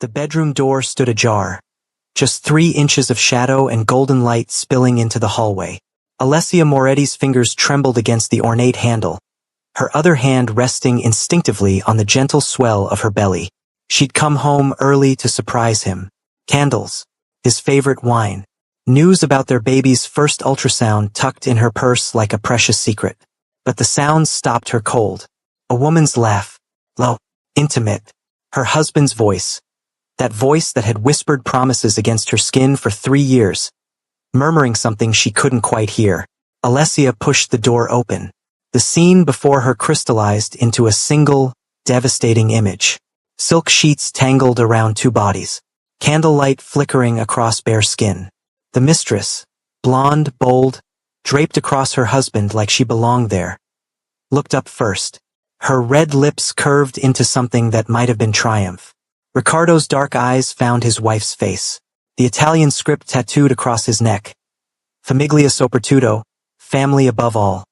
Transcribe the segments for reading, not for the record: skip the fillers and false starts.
The bedroom door stood ajar. Just 3 inches of shadow and golden light spilling into the hallway. Alessia Moretti's fingers trembled against the ornate handle, her other hand resting instinctively on the gentle swell of her belly. She'd come home early to surprise him. Candles, his favorite wine, news about their baby's first ultrasound tucked in her purse like a precious secret. But the sounds stopped her cold. A woman's laugh, low, intimate, her husband's voice, that voice that had whispered promises against her skin for 3 years, murmuring something she couldn't quite hear. Alessia pushed the door open. The scene before her crystallized into a single, devastating image. Silk sheets tangled around 2 bodies. Candlelight flickering across bare skin. The mistress, blonde, bold, draped across her husband like she belonged there, looked up first. Her red lips curved into something that might have been triumph. Riccardo's dark eyes found his wife's face. The Italian script tattooed across his neck. Famiglia soprattutto, family above all,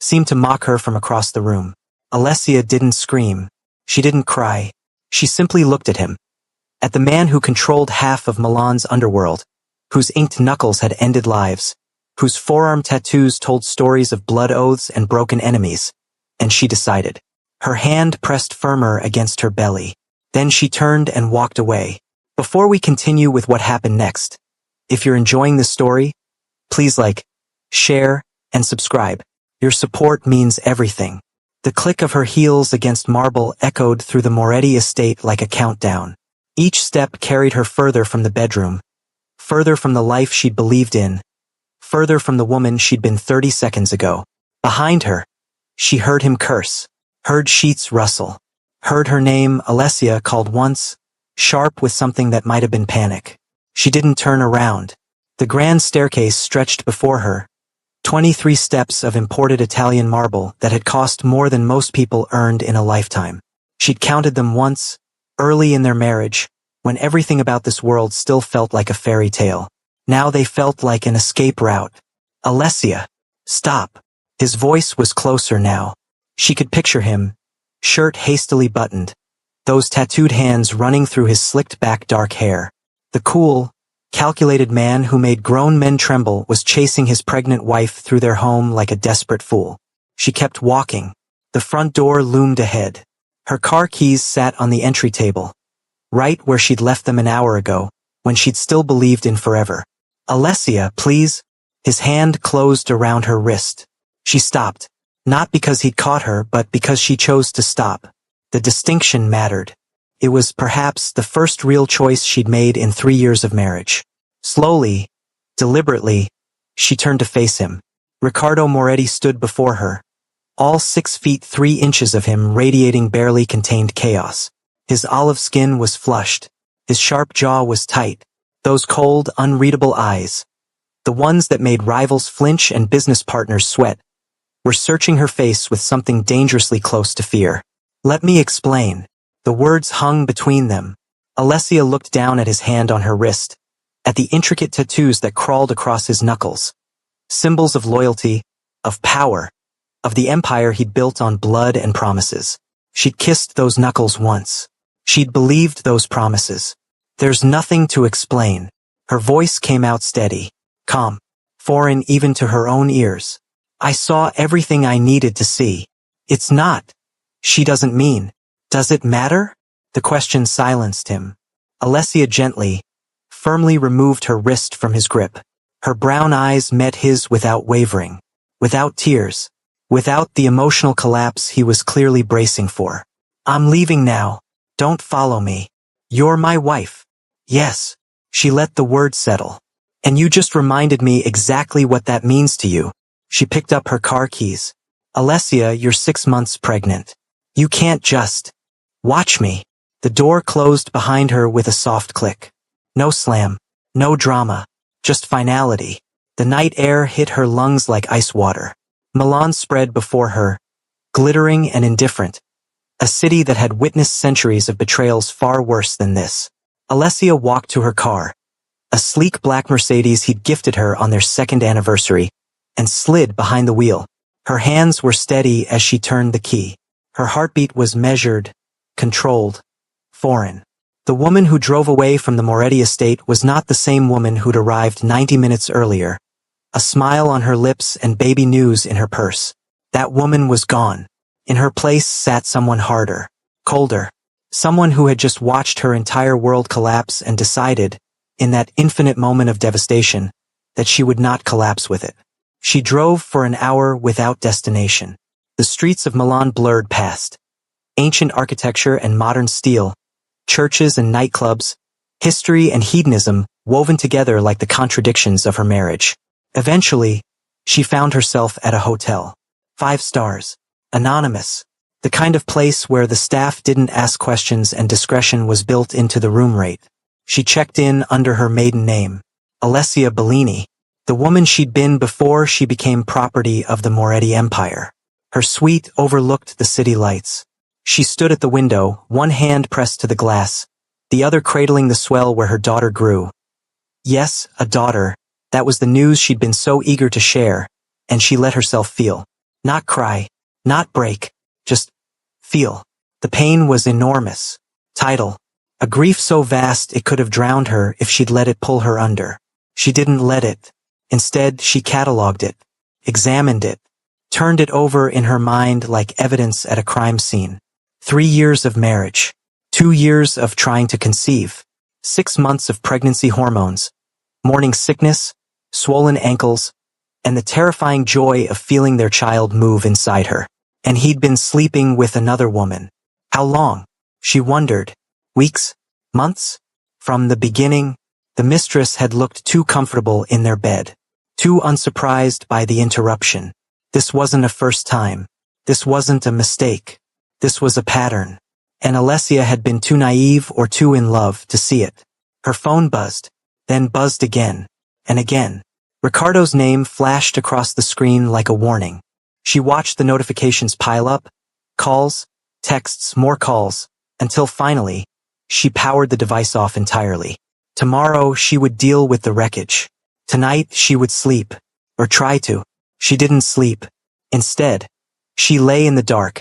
seemed to mock her from across the room. Alessia didn't scream. She didn't cry. She simply looked at him. At the man who controlled half of Milan's underworld, whose inked knuckles had ended lives, whose forearm tattoos told stories of blood oaths and broken enemies. And she decided. Her hand pressed firmer against her belly. Then she turned and walked away. Before we continue with what happened next, if you're enjoying this story, please like, share, and subscribe. Your support means everything. The click of her heels against marble echoed through the Moretti estate like a countdown. Each step carried her further from the bedroom, further from the life she'd believed in, further from the woman she'd been 30 seconds ago. Behind her, she heard him curse, heard sheets rustle, heard her name, Alessia, called once, sharp with something that might have been panic. She didn't turn around. The grand staircase stretched before her, 23 steps of imported Italian marble that had cost more than most people earned in a lifetime. She'd counted them once, early in their marriage, when everything about this world still felt like a fairy tale. Now they felt like an escape route. Alessia, stop. His voice was closer now. She could picture him, shirt hastily buttoned, those tattooed hands running through his slicked-back dark hair. The cool, calculated man who made grown men tremble was chasing his pregnant wife through their home like a desperate fool. She kept walking. The front door loomed ahead. Her car keys sat on the entry table, right where she'd left them an hour ago, when she'd still believed in forever. Alessia, please. His hand closed around her wrist. She stopped. Not because he'd caught her, but because she chose to stop. The distinction mattered. It was perhaps the first real choice she'd made in 3 years of marriage. Slowly, deliberately, she turned to face him. Riccardo Moretti stood before her, all 6 feet 3 inches of him radiating barely contained chaos. His olive skin was flushed. His sharp jaw was tight. Those cold, unreadable eyes, the ones that made rivals flinch and business partners sweat, were searching her face with something dangerously close to fear. Let me explain. The words hung between them. Alessia looked down at his hand on her wrist, at the intricate tattoos that crawled across his knuckles. Symbols of loyalty, of power, of the empire he'd built on blood and promises. She'd kissed those knuckles once. She'd believed those promises. There's nothing to explain. Her voice came out steady, calm, foreign even to her own ears. I saw everything I needed to see. It's not. She doesn't mean. Does it matter? The question silenced him. Alessia gently, firmly removed her wrist from his grip. Her brown eyes met his without wavering, without tears, without the emotional collapse he was clearly bracing for. I'm leaving now. Don't follow me. You're my wife. Yes. She let the word settle. And you just reminded me exactly what that means to you. She picked up her car keys. Alessia, you're 6 months pregnant. You can't just. Watch me. The door closed behind her with a soft click. No slam. No drama. Just finality. The night air hit her lungs like ice water. Milan spread before her, glittering and indifferent. A city that had witnessed centuries of betrayals far worse than this. Alessia walked to her car, a sleek black Mercedes he'd gifted her on their 2nd anniversary, and slid behind the wheel. Her hands were steady as she turned the key. Her heartbeat was measured, controlled, foreign. The woman who drove away from the Moretti estate was not the same woman who'd arrived 90 minutes earlier, a smile on her lips and baby news in her purse. That woman was gone. In her place sat someone harder, colder, someone who had just watched her entire world collapse and decided, in that infinite moment of devastation, that she would not collapse with it. She drove for an hour without destination. The streets of Milan blurred past. Ancient architecture and modern steel, churches and nightclubs, history and hedonism woven together like the contradictions of her marriage. Eventually, she found herself at a hotel. 5 stars. Anonymous. The kind of place where the staff didn't ask questions and discretion was built into the room rate. She checked in under her maiden name, Alessia Bellini, the woman she'd been before she became property of the Moretti Empire. Her suite overlooked the city lights. She stood at the window, one hand pressed to the glass, the other cradling the swell where her daughter grew. Yes, a daughter. That was the news she'd been so eager to share, and she let herself feel. Not cry, not break, just feel. The pain was enormous. Tidal. A grief so vast it could have drowned her if she'd let it pull her under. She didn't let it. Instead, she catalogued it, examined it, turned it over in her mind like evidence at a crime scene. 3 years of marriage, 2 years of trying to conceive, 6 months of pregnancy hormones, morning sickness, swollen ankles, and the terrifying joy of feeling their child move inside her. And he'd been sleeping with another woman. How long? She wondered. Weeks? Months? From the beginning, the mistress had looked too comfortable in their bed, too unsurprised by the interruption. This wasn't a first time. This wasn't a mistake. This was a pattern. And Alessia had been too naive or too in love to see it. Her phone buzzed, then buzzed again, and again. Ricardo's name flashed across the screen like a warning. She watched the notifications pile up, calls, texts, more calls, until finally, she powered the device off entirely. Tomorrow she would deal with the wreckage. Tonight she would sleep, or try to. She didn't sleep. Instead, she lay in the dark,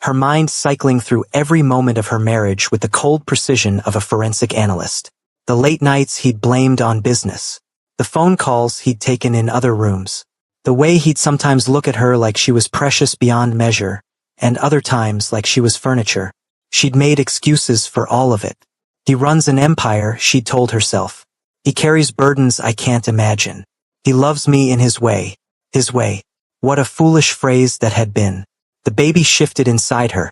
her mind cycling through every moment of her marriage with the cold precision of a forensic analyst. The late nights he'd blamed on business. The phone calls he'd taken in other rooms. The way he'd sometimes look at her like she was precious beyond measure, and other times like she was furniture. She'd made excuses for all of it. He runs an empire, she'd told herself. He carries burdens I can't imagine. He loves me in his way. His way. What a foolish phrase that had been. The baby shifted inside her,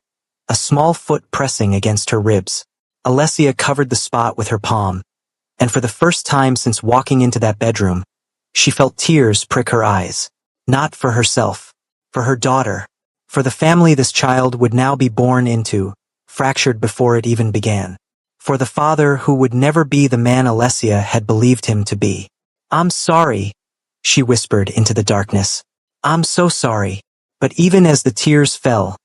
a small foot pressing against her ribs. Alessia covered the spot with her palm, and for the first time since walking into that bedroom, she felt tears prick her eyes. Not for herself, for her daughter, for the family this child would now be born into, fractured before it even began. For the father who would never be the man Alessia had believed him to be. "I'm sorry," she whispered into the darkness. "I'm so sorry." But even as the tears fell,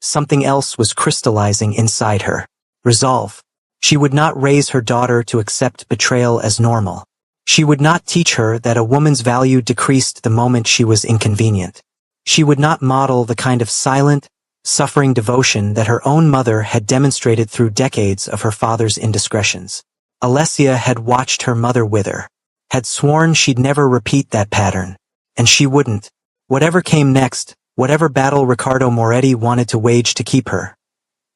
something else was crystallizing inside her. Resolve. She would not raise her daughter to accept betrayal as normal. She would not teach her that a woman's value decreased the moment she was inconvenient. She would not model the kind of silent, suffering devotion that her own mother had demonstrated through decades of her father's indiscretions. Alessia had watched her mother wither, had sworn she'd never repeat that pattern, and she wouldn't. Whatever came next, whatever battle Ricardo Moretti wanted to wage to keep her,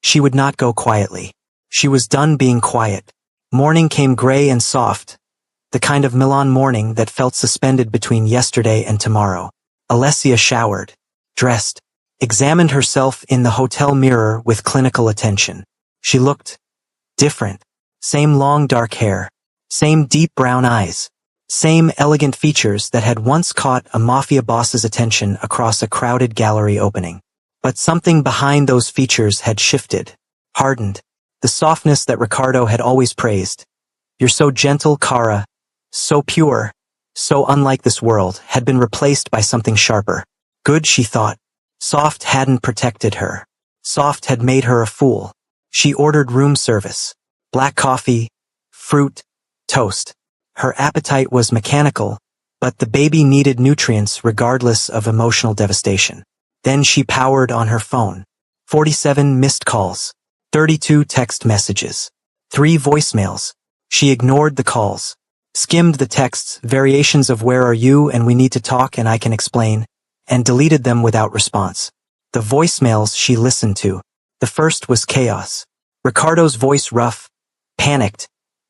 she would not go quietly. She was done being quiet. Morning came gray and soft, the kind of Milan morning that felt suspended between yesterday and tomorrow. Alessia showered, dressed, examined herself in the hotel mirror with clinical attention. She looked different. Same long dark hair, same deep brown eyes, same elegant features that had once caught a mafia boss's attention across a crowded gallery opening. But something behind those features had shifted, hardened, the softness that Ricardo had always praised. "You're so gentle, Cara, so pure, so unlike this world," had been replaced by something sharper. Good, she thought. Soft hadn't protected her. Soft had made her a fool. She ordered room service. Black coffee, fruit, toast. Her appetite was mechanical, but the baby needed nutrients regardless of emotional devastation. Then she powered on her phone. 47 missed calls. 32 text messages. 3 voicemails. She ignored the calls, skimmed the texts, variations of "where are you" and "we need to talk and I can explain," and deleted them without response. The voicemails she listened to. The first was chaos. Ricardo's voice rough, panicked,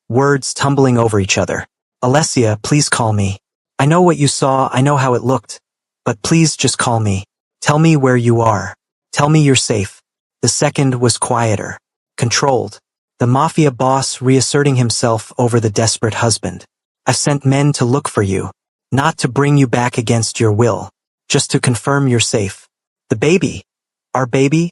words tumbling over each other. "Alessia, please call me. I know what you saw, I know how it looked. But please just call me. Tell me where you are. Tell me you're safe." The second was quieter, controlled. The Mafia boss reasserting himself over the desperate husband. "I've sent men to look for you. Not to bring you back against your will. Just to confirm you're safe. The baby. Our baby?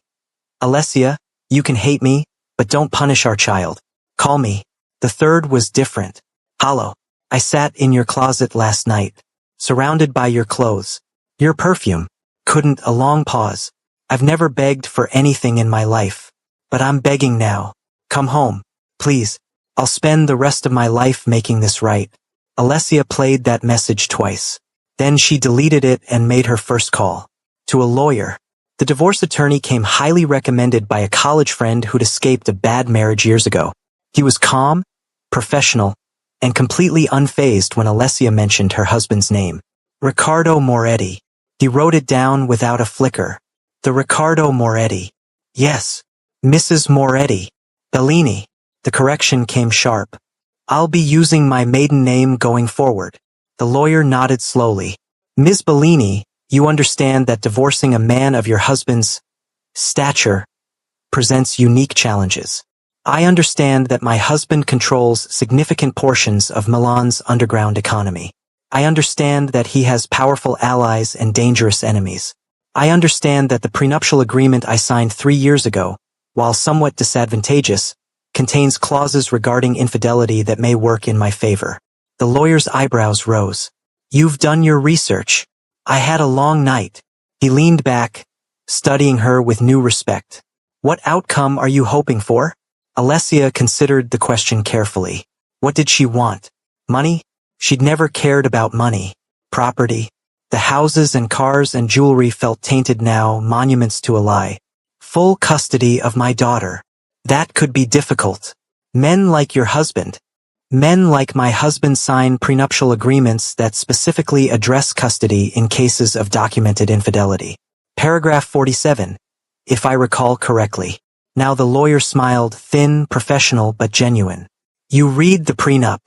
Alessia, you can hate me, but don't punish our child. Call me." The third was different. Hollow. "I sat in your closet last night, surrounded by your clothes. Your perfume." Couldn't. A long pause. "I've never begged for anything in my life. But I'm begging now. Come home. Please. I'll spend the rest of my life making this right." Alessia played that message twice. Then she deleted it and made her first call. To a lawyer. The divorce attorney came highly recommended by a college friend who'd escaped a bad marriage years ago. He was calm, professional, and completely unfazed when Alessia mentioned her husband's name. Ricardo Moretti. He wrote it down without a flicker. The Ricardo Moretti. Yes. Mrs. Moretti. Bellini. The correction came sharp. "I'll be using my maiden name going forward." The lawyer nodded slowly. "Ms. Bellini, you understand that divorcing a man of your husband's stature presents unique challenges. I understand that my husband controls significant portions of Milan's underground economy. I understand that he has powerful allies and dangerous enemies. I understand that the prenuptial agreement I signed 3 years ago, while somewhat disadvantageous, contains clauses regarding infidelity that may work in my favor." The lawyer's eyebrows rose. "You've done your research. I had a long night." He leaned back, studying her with new respect. "What outcome are you hoping for?" Alessia considered the question carefully. What did she want? Money? She'd never cared about money. Property? The houses and cars and jewelry felt tainted now, monuments to a lie. Full custody of my daughter. That could be difficult. Men like your husband. Men like my husband sign prenuptial agreements that specifically address custody in cases of documented infidelity. Paragraph 47, if I recall correctly. Now the lawyer smiled, thin, professional, but genuine. "You read the prenup,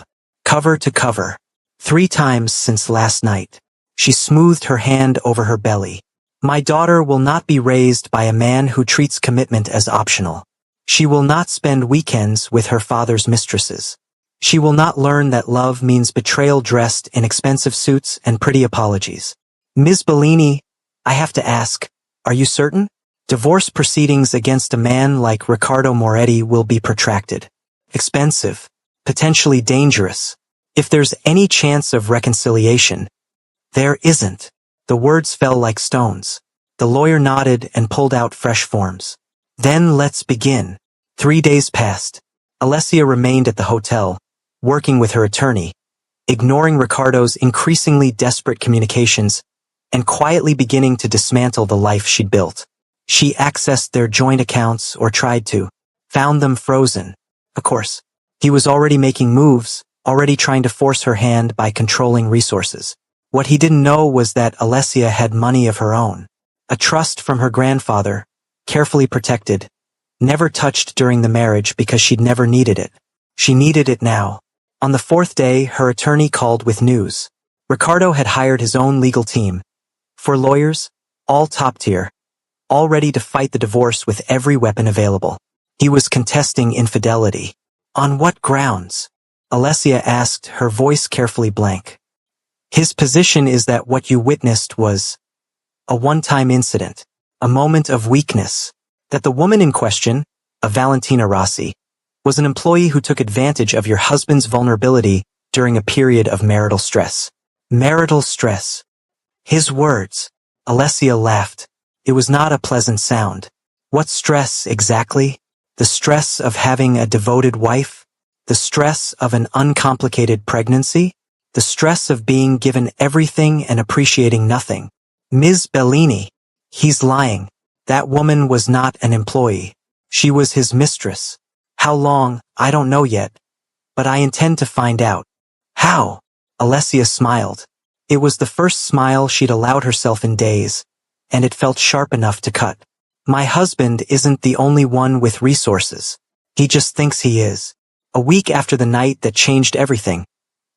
cover to cover. 3 times since last night." She smoothed her hand over her belly. "My daughter will not be raised by a man who treats commitment as optional. She will not spend weekends with her father's mistresses. She will not learn that love means betrayal dressed in expensive suits and pretty apologies." "Ms. Bellini, I have to ask, are you certain? Divorce proceedings against a man like Ricardo Moretti will be protracted, expensive, potentially dangerous. If there's any chance of reconciliation." "There isn't." The words fell like stones. The lawyer nodded and pulled out fresh forms. "Then let's begin." 3 days passed. Alessia remained at the hotel, working with her attorney, ignoring Ricardo's increasingly desperate communications, and quietly beginning to dismantle the life she'd built. She accessed their joint accounts, or tried to, found them frozen. Of course, he was already making moves, already trying to force her hand by controlling resources. What he didn't know was that Alessia had money of her own. A trust from her grandfather, carefully protected, never touched during the marriage because she'd never needed it. She needed it now. On the 4th day, her attorney called with news. Ricardo had hired his own legal team. 4 lawyers, all top tier, all ready to fight the divorce with every weapon available. He was contesting infidelity. On what grounds? Alessia asked, her voice carefully blank. His position is that what you witnessed was a one-time incident, a moment of weakness, that the woman in question, a Valentina Rossi, was an employee who took advantage of your husband's vulnerability during a period of marital stress. Marital stress. His words. Alessia laughed. It was not a pleasant sound. What stress exactly? The stress of having a devoted wife? The stress of an uncomplicated pregnancy? The stress of being given everything and appreciating nothing? Ms. Bellini. He's lying. That woman was not an employee. She was his mistress. How long, I don't know yet, but I intend to find out. How? Alessia smiled. It was the first smile she'd allowed herself in days, and it felt sharp enough to cut. My husband isn't the only one with resources. He just thinks he is. A week after the night that changed everything,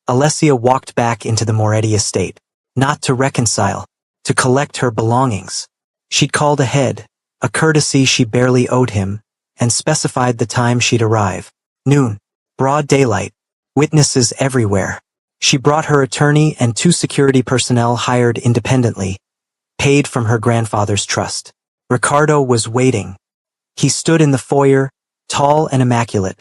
Alessia walked back into the Moretti estate, not to reconcile, to collect her belongings. She'd called ahead, a courtesy she barely owed him, and specified the time she'd arrive. Noon. Broad daylight. Witnesses everywhere. She brought her attorney and 2 security personnel hired independently, paid from her grandfather's trust. Ricardo was waiting. He stood in the foyer, tall and immaculate.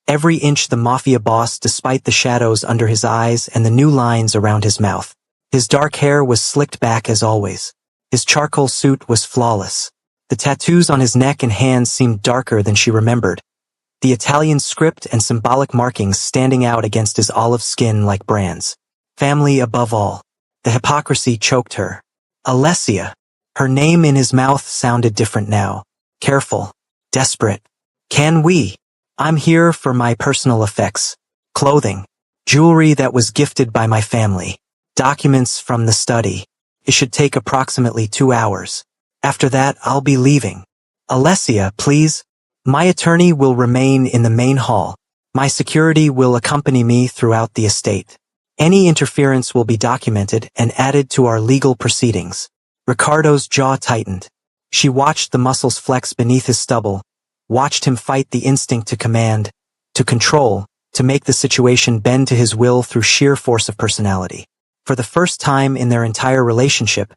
Every inch the Mafia Boss despite the shadows under his eyes and the new lines around his mouth. His dark hair was slicked back as always. His charcoal suit was flawless. The tattoos on his neck and hands seemed darker than she remembered, the Italian script and symbolic markings standing out against his olive skin like brands. Family above all. The hypocrisy choked her. Alessia. Her name in his mouth sounded different now. Careful. Desperate. Can we? I'm here for my personal effects. Clothing. Jewelry that was gifted by my family. Documents from the study. It should take approximately 2 hours. After that, I'll be leaving. Alessia, please. My attorney will remain in the main hall. My security will accompany me throughout the estate. Any interference will be documented and added to our legal proceedings. Ricardo's jaw tightened. She watched the muscles flex beneath his stubble, watched him fight the instinct to command, to control, to make the situation bend to his will through sheer force of personality. For the first time in their entire relationship,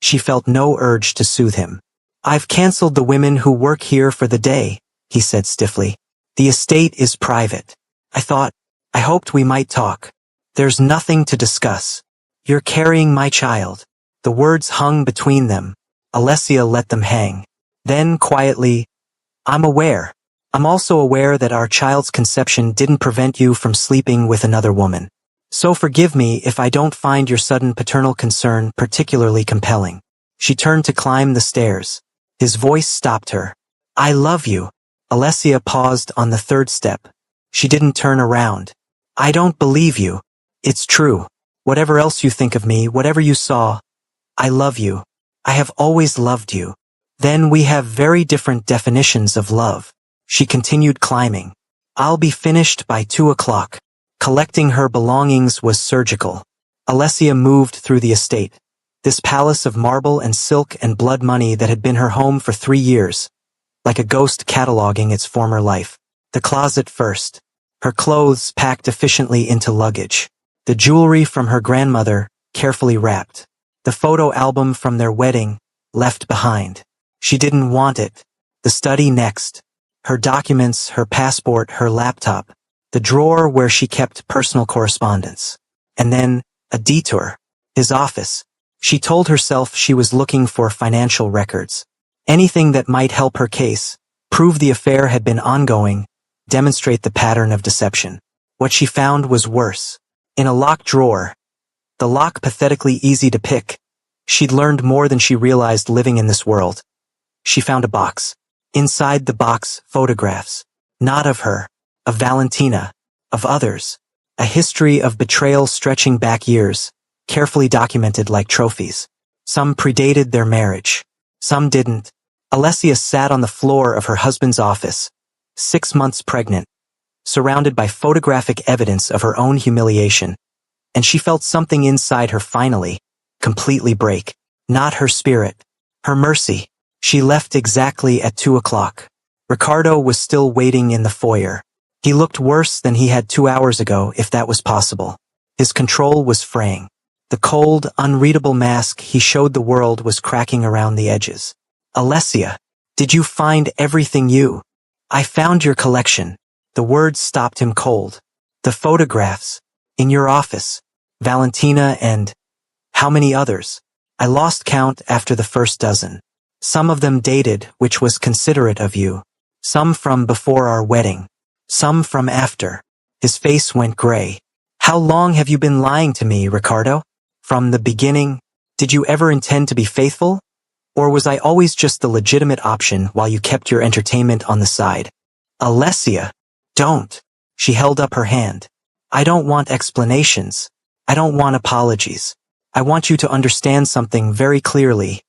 she felt no urge to soothe him. I've canceled the women who work here for the day, he said stiffly. The estate is private. I hoped we might talk. There's nothing to discuss. You're carrying my child. The words hung between them. Alessia let them hang. Then, quietly, I'm aware. I'm also aware that our child's conception didn't prevent you from sleeping with another woman. So forgive me if I don't find your sudden paternal concern particularly compelling. She turned to climb the stairs. His voice stopped her. I love you. Alessia paused on the 3rd step. She didn't turn around. I don't believe you. It's true. Whatever else you think of me, whatever you saw, I love you. I have always loved you. Then we have very different definitions of love. She continued climbing. I'll be finished by 2 o'clock. Collecting her belongings was surgical. Alessia moved through the estate. This palace of marble and silk and blood money that had been her home for 3 years. Like a ghost cataloging its former life. The closet first. Her clothes packed efficiently into luggage. The jewelry from her grandmother, carefully wrapped. The photo album from their wedding, left behind. She didn't want it. The study next. Her documents, her passport, her laptop. The drawer where she kept personal correspondence. And then, a detour. His office. She told herself she was looking for financial records. Anything that might help her case, prove the affair had been ongoing, demonstrate the pattern of deception. What she found was worse. In a locked drawer, the lock pathetically easy to pick, she'd learned more than she realized living in this world. She found a box. Inside the box, photographs. Not of her, of Valentina, of others. A history of betrayal stretching back years, carefully documented like trophies. Some predated their marriage. Some didn't. Alessia sat on the floor of her husband's office, 6 months pregnant, surrounded by photographic evidence of her own humiliation, and she felt something inside her finally, completely break. Not her spirit, her mercy. She left exactly at 2 o'clock. Ricardo was still waiting in the foyer. He looked worse than he had 2 hours ago, if that was possible. His control was fraying. The cold, unreadable mask he showed the world was cracking around the edges. Alessia, did you find everything you? I found your collection. The words stopped him cold. The photographs. In your office. Valentina and... how many others? I lost count after the first dozen. Some of them dated, which was considerate of you. Some from before our wedding. Some from after. His face went gray. How long have you been lying to me, Ricardo? From the beginning? Did you ever intend to be faithful? Or was I always just the legitimate option while you kept your entertainment on the side? Alessia, don't. She held up her hand. I don't want explanations. I don't want apologies. I want you to understand something very clearly.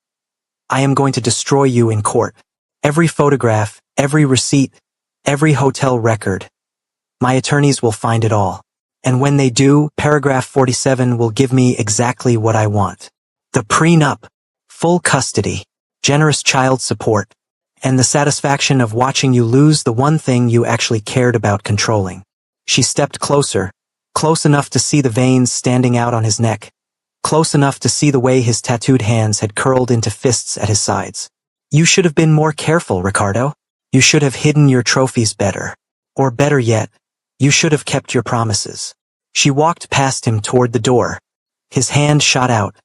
I am going to destroy you in court. Every photograph, every receipt, every hotel record. My attorneys will find it all. And when they do, paragraph 47 will give me exactly what I want. The prenup, full custody, generous child support, and the satisfaction of watching you lose the one thing you actually cared about controlling. She stepped closer, close enough to see the veins standing out on his neck, close enough to see the way his tattooed hands had curled into fists at his sides. You should have been more careful, Ricardo. You should have hidden your trophies better. Or better yet, you should have kept your promises. She walked past him toward the door. His hand shot out,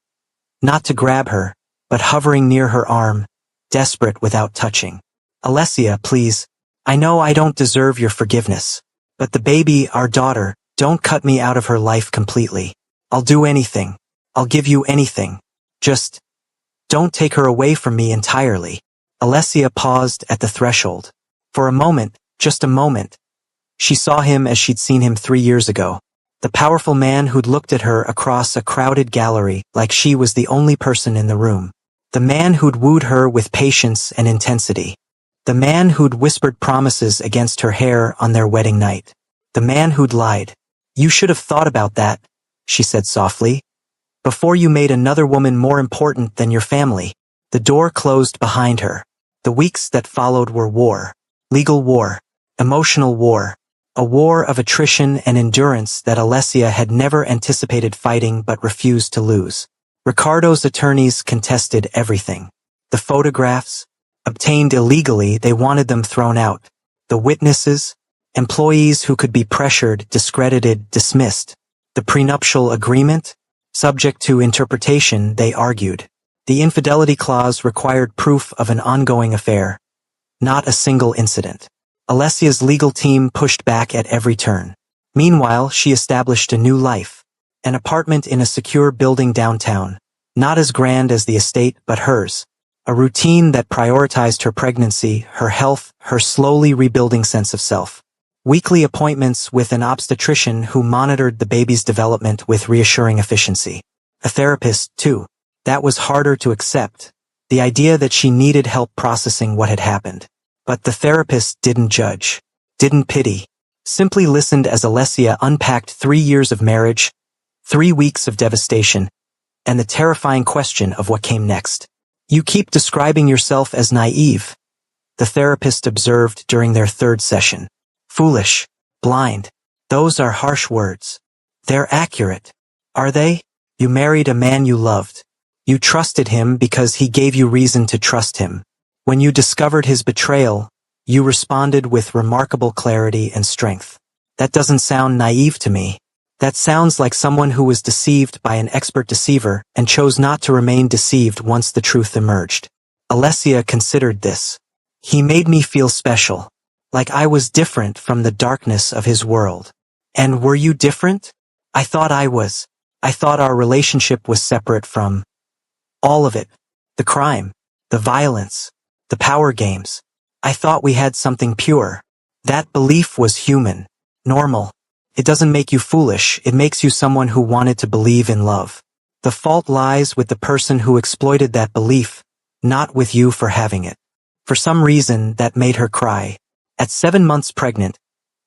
not to grab her, but hovering near her arm, desperate without touching. Alessia, please. I know I don't deserve your forgiveness. But the baby, our daughter, don't cut me out of her life completely. I'll do anything. I'll give you anything. Just don't take her away from me entirely. Alessia paused at the threshold. For a moment, just a moment, she saw him as she'd seen him 3 years ago. The powerful man who'd looked at her across a crowded gallery like she was the only person in the room. The man who'd wooed her with patience and intensity. The man who'd whispered promises against her hair on their wedding night. The man who'd lied. You should have thought about that, she said softly, before you made another woman more important than your family. The door closed behind her. The weeks that followed were war. Legal war. Emotional war. A war of attrition and endurance that Alessia had never anticipated fighting but refused to lose. Ricardo's attorneys contested everything. The photographs, obtained illegally, they wanted them thrown out. The witnesses, employees who could be pressured, discredited, dismissed. The prenuptial agreement, subject to interpretation, they argued. The infidelity clause required proof of an ongoing affair, not a single incident. Alessia's legal team pushed back at every turn. Meanwhile, she established a new life. An apartment in a secure building downtown. Not as grand as the estate, but hers. A routine that prioritized her pregnancy, her health, her slowly rebuilding sense of self. Weekly appointments with an obstetrician who monitored the baby's development with reassuring efficiency. A therapist, too. That was harder to accept. The idea that she needed help processing what had happened. But the therapist didn't judge, didn't pity, simply listened as Alessia unpacked 3 years of marriage, 3 weeks of devastation, and the terrifying question of what came next. You keep describing yourself as naive, the therapist observed during their 3rd session. Foolish, blind, those are harsh words. They're accurate. Are they? You married a man you loved. You trusted him because he gave you reason to trust him. When you discovered his betrayal, you responded with remarkable clarity and strength. That doesn't sound naive to me. That sounds like someone who was deceived by an expert deceiver and chose not to remain deceived once the truth emerged. Alessia considered this. He made me feel special, like I was different from the darkness of his world. And were you different? I thought I was. I thought our relationship was separate from all of it. The crime, the violence, the power games. I thought we had something pure. That belief was human, normal. It doesn't make you foolish, it makes you someone who wanted to believe in love. The fault lies with the person who exploited that belief, not with you for having it. For some reason, that made her cry. At 7 months pregnant,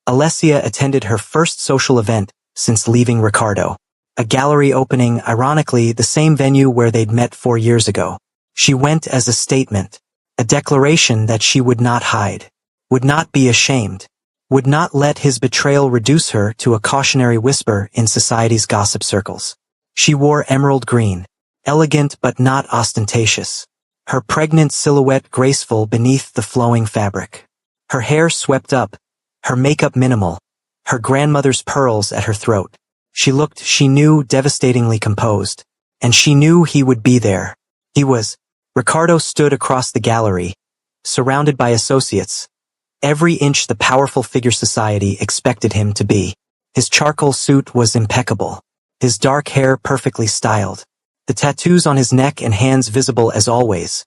Alessia attended her first social event since leaving Ricardo. A gallery opening, ironically, the same venue where they'd met 4 years ago. She went as a statement. A declaration that she would not hide, would not be ashamed, would not let his betrayal reduce her to a cautionary whisper in society's gossip circles. She wore emerald green, elegant but not ostentatious. Her pregnant silhouette graceful beneath the flowing fabric. Her hair swept up, her makeup minimal, her grandmother's pearls at her throat. She looked, she knew, devastatingly composed. And she knew he would be there. He was. Ricardo stood across the gallery, surrounded by associates, every inch the powerful figure society expected him to be. His charcoal suit was impeccable, his dark hair perfectly styled, the tattoos on his neck and hands visible as always.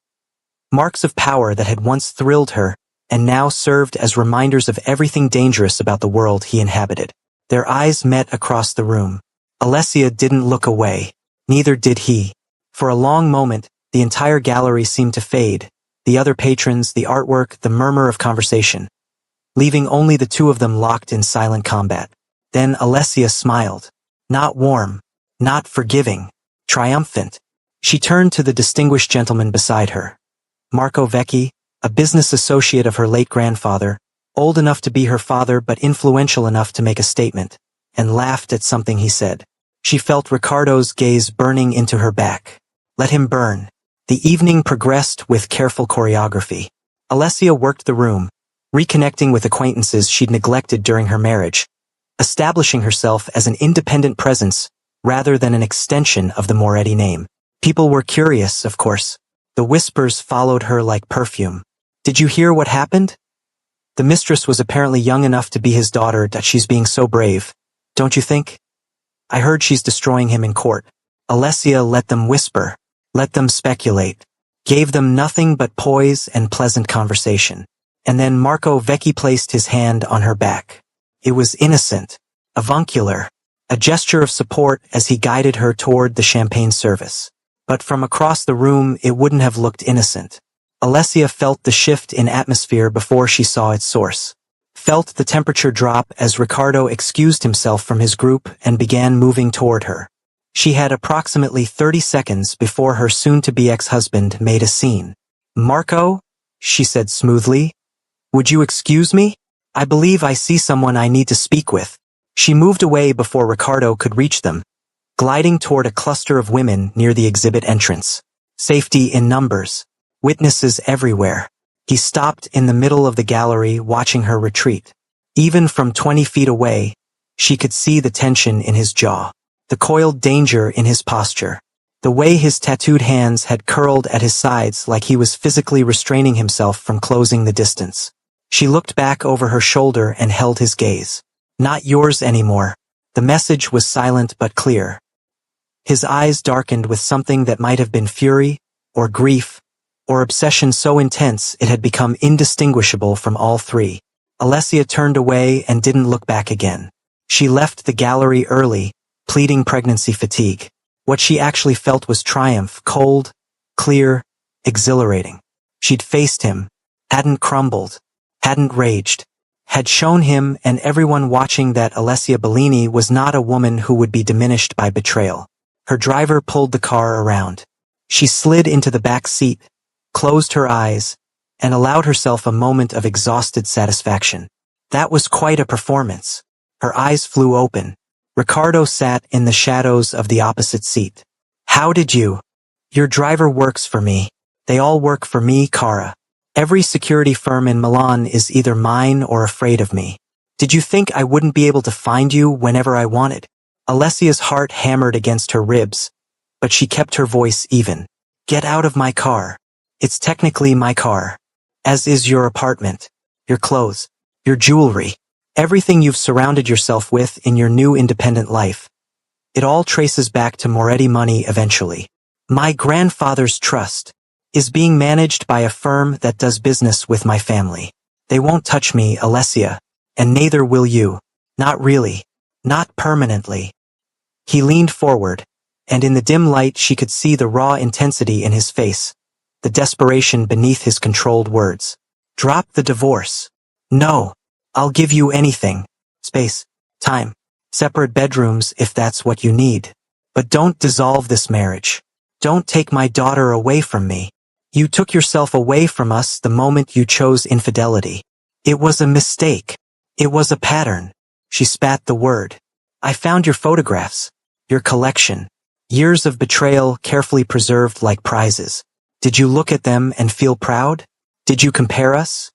Marks of power that had once thrilled her, and now served as reminders of everything dangerous about the world he inhabited. Their eyes met across the room. Alessia didn't look away. Neither did he. For a long moment, the entire gallery seemed to fade, the other patrons, the artwork, the murmur of conversation, leaving only the two of them locked in silent combat. Then Alessia smiled. Not warm, not forgiving, triumphant. She turned to the distinguished gentleman beside her. Marco Vecchi, a business associate of her late grandfather, old enough to be her father but influential enough to make a statement, and laughed at something he said. She felt Ricardo's gaze burning into her back. Let him burn. The evening progressed with careful choreography. Alessia worked the room, reconnecting with acquaintances she'd neglected during her marriage, establishing herself as an independent presence rather than an extension of the Moretti name. People were curious, of course. The whispers followed her like perfume. Did you hear what happened? The mistress was apparently young enough to be his daughter, that she's being so brave. Don't you think? I heard she's destroying him in court. Alessia let them whisper, let them speculate, gave them nothing but poise and pleasant conversation. And then Marco Vecchi placed his hand on her back. It was innocent, avuncular, a gesture of support as he guided her toward the champagne service. But from across the room it wouldn't have looked innocent. Alessia felt the shift in atmosphere before she saw its source. Felt the temperature drop as Ricardo excused himself from his group and began moving toward her. She had approximately 30 seconds before her soon-to-be ex-husband made a scene. Marco, she said smoothly, would you excuse me? I believe I see someone I need to speak with. She moved away before Ricardo could reach them, gliding toward a cluster of women near the exhibit entrance. Safety in numbers. Witnesses everywhere. He stopped in the middle of the gallery watching her retreat. Even from 20 feet away, she could see the tension in his jaw, the coiled danger in his posture, the way his tattooed hands had curled at his sides like he was physically restraining himself from closing the distance. She looked back over her shoulder and held his gaze. Not yours anymore. The message was silent but clear. His eyes darkened with something that might have been fury, or grief, or obsession so intense it had become indistinguishable from all three. Alessia turned away and didn't look back again. She left the gallery early, pleading pregnancy fatigue. What she actually felt was triumph, cold, clear, exhilarating. She'd faced him, hadn't crumbled, hadn't raged, had shown him and everyone watching that Alessia Bellini was not a woman who would be diminished by betrayal. Her driver pulled the car around. She slid into the back seat, closed her eyes, and allowed herself a moment of exhausted satisfaction. That was quite a performance. Her eyes flew open. Ricardo sat in the shadows of the opposite seat. How did you? Your driver works for me. They all work for me, Cara. Every security firm in Milan is either mine or afraid of me. Did you think I wouldn't be able to find you whenever I wanted? Alessia's heart hammered against her ribs, but she kept her voice even. Get out of my car. It's technically my car. As is your apartment, your clothes, your jewelry, everything you've surrounded yourself with in your new independent life. It all traces back to Moretti money eventually. My grandfather's trust is being managed by a firm that does business with my family. They won't touch me, Alessia, and neither will you. Not really. Not permanently. He leaned forward, and in the dim light she could see the raw intensity in his face, the desperation beneath his controlled words. Drop the divorce. No. I'll give you anything. Space, time, separate bedrooms if that's what you need. But don't dissolve this marriage. Don't take my daughter away from me. You took yourself away from us the moment you chose infidelity. It was a mistake. It was a pattern. She spat the word. I found your photographs. Your collection. Years of betrayal carefully preserved like prizes. Did you look at them and feel proud? Did you compare us?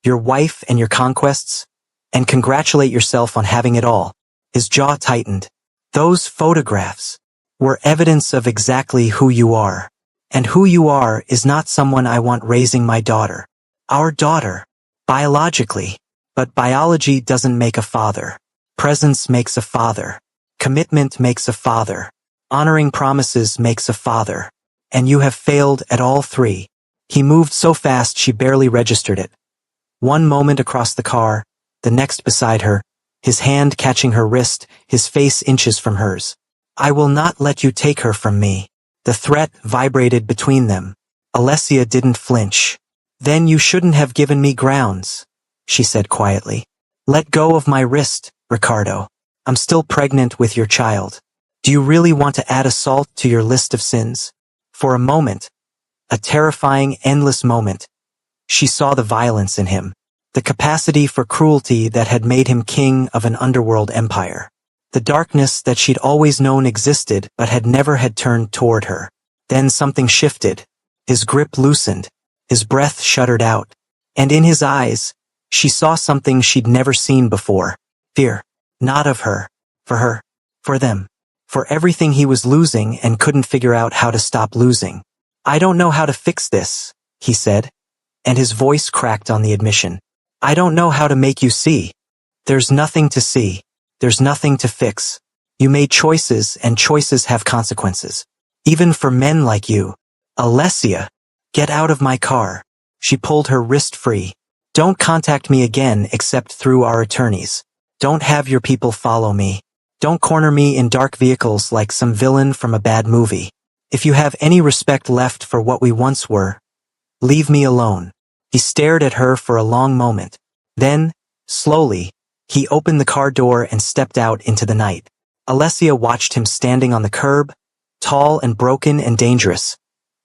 Your wife and your conquests? And congratulate yourself on having it all? His jaw tightened. Those photographs were evidence of exactly who you are. And who you are is not someone I want raising my daughter. Our daughter. Biologically. But biology doesn't make a father. Presence makes a father. Commitment makes a father. Honoring promises makes a father. And you have failed at all three. He moved so fast she barely registered it. One moment across the car, the next beside her, his hand catching her wrist, his face inches from hers. I will not let you take her from me. The threat vibrated between them. Alessia didn't flinch. Then you shouldn't have given me grounds, she said quietly. Let go of my wrist, Ricardo. I'm still pregnant with your child. Do you really want to add assault to your list of sins? For a moment, a terrifying, endless moment, she saw the violence in him, the capacity for cruelty that had made him king of an underworld empire, the darkness that she'd always known existed but had never turned toward her. Then something shifted. His grip loosened, his breath shuddered out, and in his eyes, she saw something she'd never seen before. Fear. Not of her. For them. For everything he was losing and couldn't figure out how to stop losing. I don't know how to fix this, he said, and his voice cracked on the admission. I don't know how to make you see. There's nothing to see. There's nothing to fix. You made choices, and choices have consequences. Even for men like you. Alessia, get out of my car. She pulled her wrist free. Don't contact me again except through our attorneys. Don't have your people follow me. Don't corner me in dark vehicles like some villain from a bad movie. If you have any respect left for what we once were, leave me alone. He stared at her for a long moment. Then, slowly, he opened the car door and stepped out into the night. Alessia watched him standing on the curb, tall and broken and dangerous,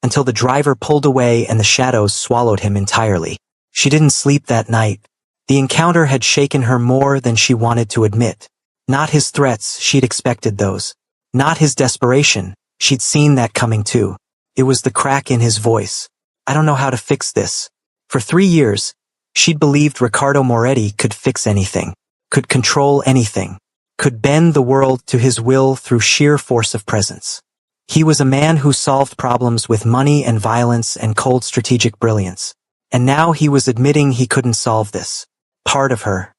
until the driver pulled away and the shadows swallowed him entirely. She didn't sleep that night. The encounter had shaken her more than she wanted to admit. Not his threats, she'd expected those. Not his desperation, she'd seen that coming too. It was the crack in his voice. I don't know how to fix this. For 3 years, she'd believed Ricardo Moretti could fix anything, could control anything, could bend the world to his will through sheer force of presence. He was a man who solved problems with money and violence and cold strategic brilliance. And now he was admitting he couldn't solve this. Part of her,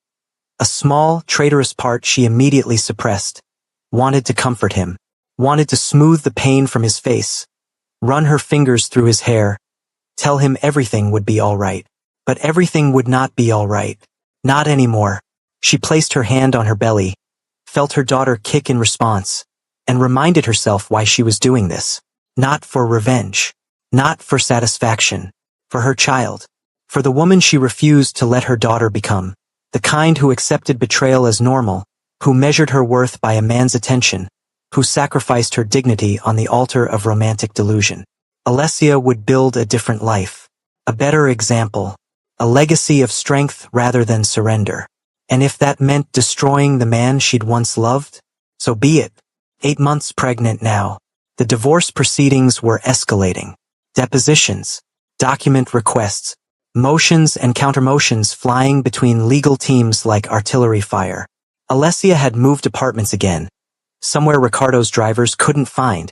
a small, traitorous part she immediately suppressed, wanted to comfort him, wanted to smooth the pain from his face, run her fingers through his hair, tell him everything would be all right. But everything would not be all right. Not anymore. She placed her hand on her belly, felt her daughter kick in response, and reminded herself why she was doing this. Not for revenge. Not for satisfaction. For her child. For the woman she refused to let her daughter become. The kind who accepted betrayal as normal, who measured her worth by a man's attention, who sacrificed her dignity on the altar of romantic delusion. Alessia would build a different life. A better example. A legacy of strength rather than surrender. And if that meant destroying the man she'd once loved, so be it. 8 months pregnant now. The divorce proceedings were escalating. Depositions. Document requests. Motions and countermotions flying between legal teams like artillery fire. Alessia had moved apartments again, somewhere Ricardo's drivers couldn't find,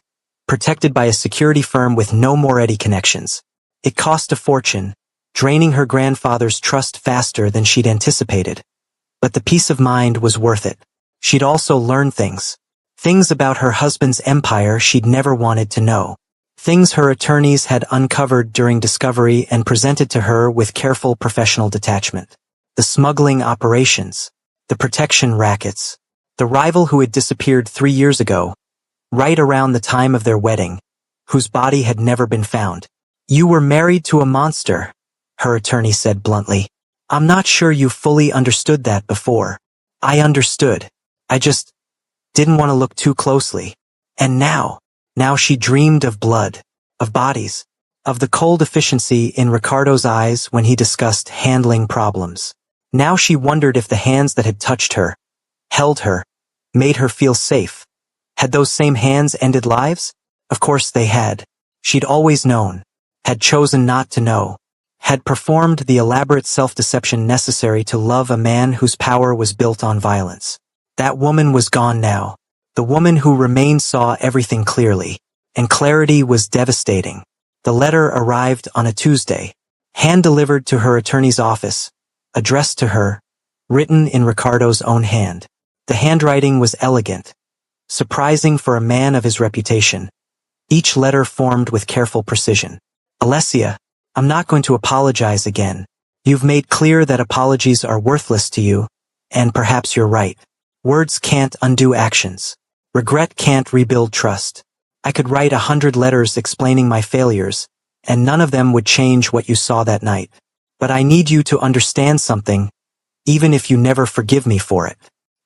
protected by a security firm with no Moretti connections. It cost a fortune, draining her grandfather's trust faster than she'd anticipated. But the peace of mind was worth it. She'd also learned things. Things about her husband's empire she'd never wanted to know. Things her attorneys had uncovered during discovery and presented to her with careful professional detachment. The smuggling operations. The protection rackets. The rival who had disappeared 3 years ago, right around the time of their wedding, whose body had never been found. You were married to a monster, her attorney said bluntly. I'm not sure you fully understood that before. I understood. I just didn't want to look too closely. And now she dreamed of blood, of bodies, of the cold efficiency in Ricardo's eyes when he discussed handling problems. Now she wondered if the hands that had touched her, held her, made her feel safe. Had those same hands ended lives? Of course they had. She'd always known, had chosen not to know, had performed the elaborate self-deception necessary to love a man whose power was built on violence. That woman was gone now. The woman who remained saw everything clearly, and clarity was devastating. The letter arrived on a Tuesday, hand-delivered to her attorney's office, addressed to her, written in Ricardo's own hand. The handwriting was elegant, surprising for a man of his reputation. Each letter formed with careful precision. Alessia, I'm not going to apologize again. You've made clear that apologies are worthless to you, and perhaps you're right. Words can't undo actions. Regret can't rebuild trust. I could write 100 letters explaining my failures, and none of them would change what you saw that night. But I need you to understand something, even if you never forgive me for it.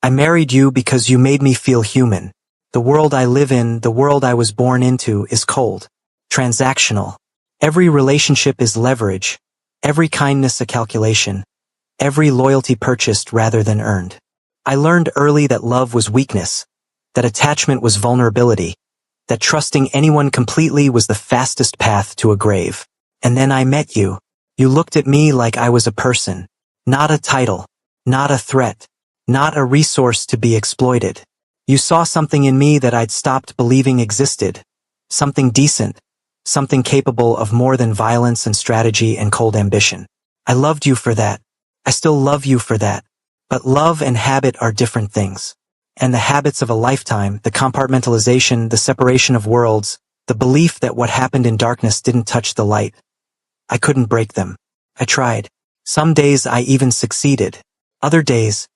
I married you because you made me feel human. The world I live in, the world I was born into, is cold, transactional. Every relationship is leverage, every kindness a calculation, every loyalty purchased rather than earned. I learned early that love was weakness, that attachment was vulnerability, that trusting anyone completely was the fastest path to a grave. And then I met you. You looked at me like I was a person, not a title, not a threat, not a resource to be exploited. You saw something in me that I'd stopped believing existed, something decent, something capable of more than violence and strategy and cold ambition. I loved you for that. I still love you for that. But love and habit are different things. And the habits of a lifetime, the compartmentalization, the separation of worlds, the belief that what happened in darkness didn't touch the light. I couldn't break them. I tried. Some days I even succeeded. Other days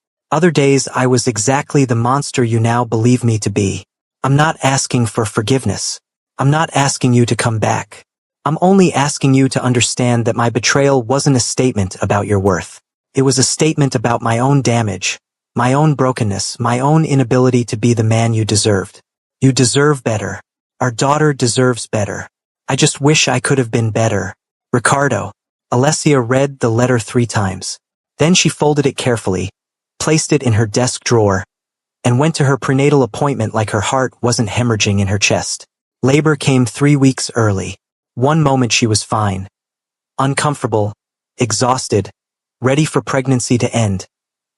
I was exactly the monster you now believe me to be. I'm not asking for forgiveness. I'm not asking you to come back. I'm only asking you to understand that my betrayal wasn't a statement about your worth. It was a statement about my own damage, my own brokenness, my own inability to be the man you deserved. You deserve better. Our daughter deserves better. I just wish I could have been better. Ricardo. Alessia read the letter 3 times. Then she folded it carefully, placed it in her desk drawer, and went to her prenatal appointment like her heart wasn't hemorrhaging in her chest. Labor came 3 weeks early. One moment she was fine, uncomfortable, exhausted, ready for pregnancy to end.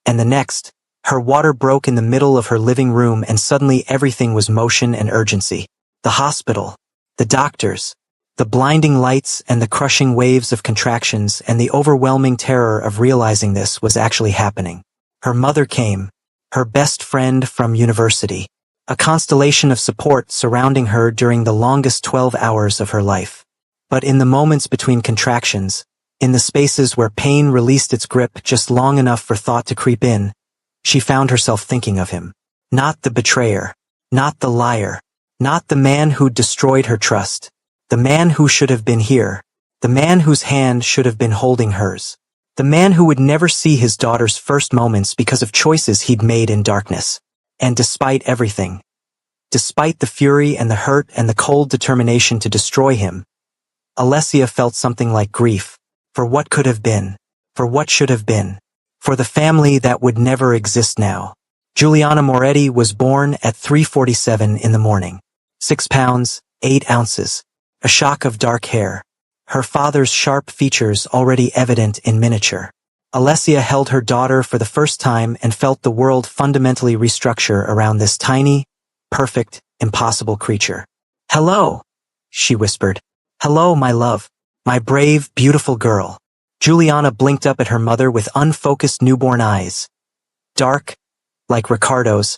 And the next, her water broke in the middle of her living room and suddenly everything was motion and urgency. The hospital, the doctors, the blinding lights and the crushing waves of contractions and the overwhelming terror of realizing this was actually happening. Her mother came, her best friend from university, a constellation of support surrounding her during the longest 12 hours of her life. But in the moments between contractions, in the spaces where pain released its grip just long enough for thought to creep in, she found herself thinking of him. Not the betrayer, not the liar, not the man who'd destroyed her trust, the man who should have been here, the man whose hand should have been holding hers, the man who would never see his daughter's first moments because of choices he'd made in darkness. And despite everything, despite the fury and the hurt and the cold determination to destroy him, Alessia felt something like grief, for what could have been, for what should have been, for the family that would never exist now. Juliana Moretti was born at 3:47 in the morning. 6 pounds, 8 ounces, a shock of dark hair, her father's sharp features already evident in miniature. Alessia held her daughter for the first time and felt the world fundamentally restructure around this tiny, perfect, impossible creature. "Hello," she whispered. "Hello, my love, my brave, beautiful girl." Juliana blinked up at her mother with unfocused newborn eyes. Dark, like Ricardo's,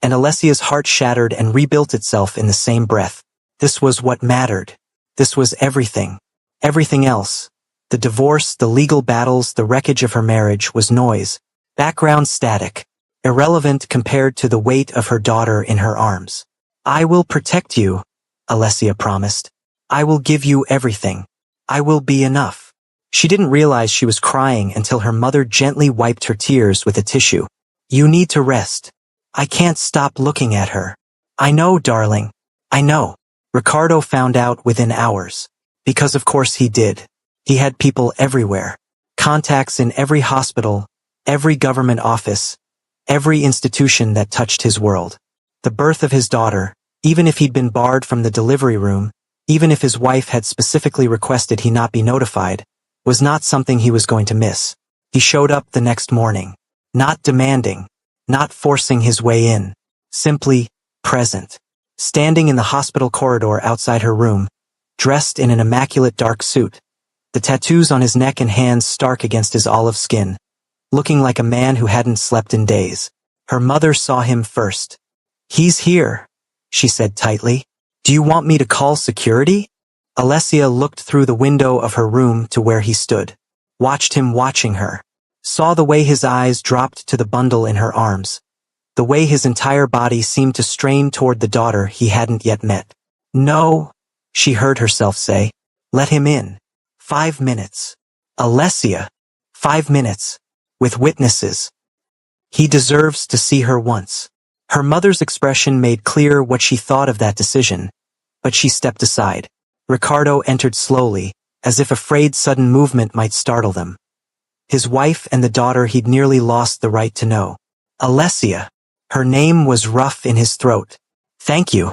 and Alessia's heart shattered and rebuilt itself in the same breath. This was what mattered. This was everything. Everything else, the divorce, the legal battles, the wreckage of her marriage, was noise, background static, irrelevant compared to the weight of her daughter in her arms. "I will protect you," Alessia promised. "I will give you everything. I will be enough." She didn't realize she was crying until her mother gently wiped her tears with a tissue. "You need to rest. I can't stop looking at her." "I know, darling. I know." Ricardo found out within hours. Because of course he did. He had people everywhere. Contacts in every hospital, every government office, every institution that touched his world. The birth of his daughter, even if he'd been barred from the delivery room, even if his wife had specifically requested he not be notified, was not something he was going to miss. He showed up the next morning, not demanding, not forcing his way in, simply present. Standing in the hospital corridor outside her room, dressed in an immaculate dark suit, the tattoos on his neck and hands stark against his olive skin, looking like a man who hadn't slept in days. Her mother saw him first. "He's here," she said tightly. "Do you want me to call security?" Alessia looked through the window of her room to where he stood. watched him watching her, saw the way his eyes dropped to the bundle in her arms, the way his entire body seemed to strain toward the daughter he hadn't yet met. No, she heard herself say. Let him in. 5 minutes. Alessia. 5 minutes. With witnesses. He deserves to see her once. Her mother's expression made clear what she thought of that decision, but she stepped aside. Ricardo entered slowly, as if afraid sudden movement might startle them. His wife and the daughter he'd nearly lost the right to know. Alessia. Her name was rough in his throat. Thank you.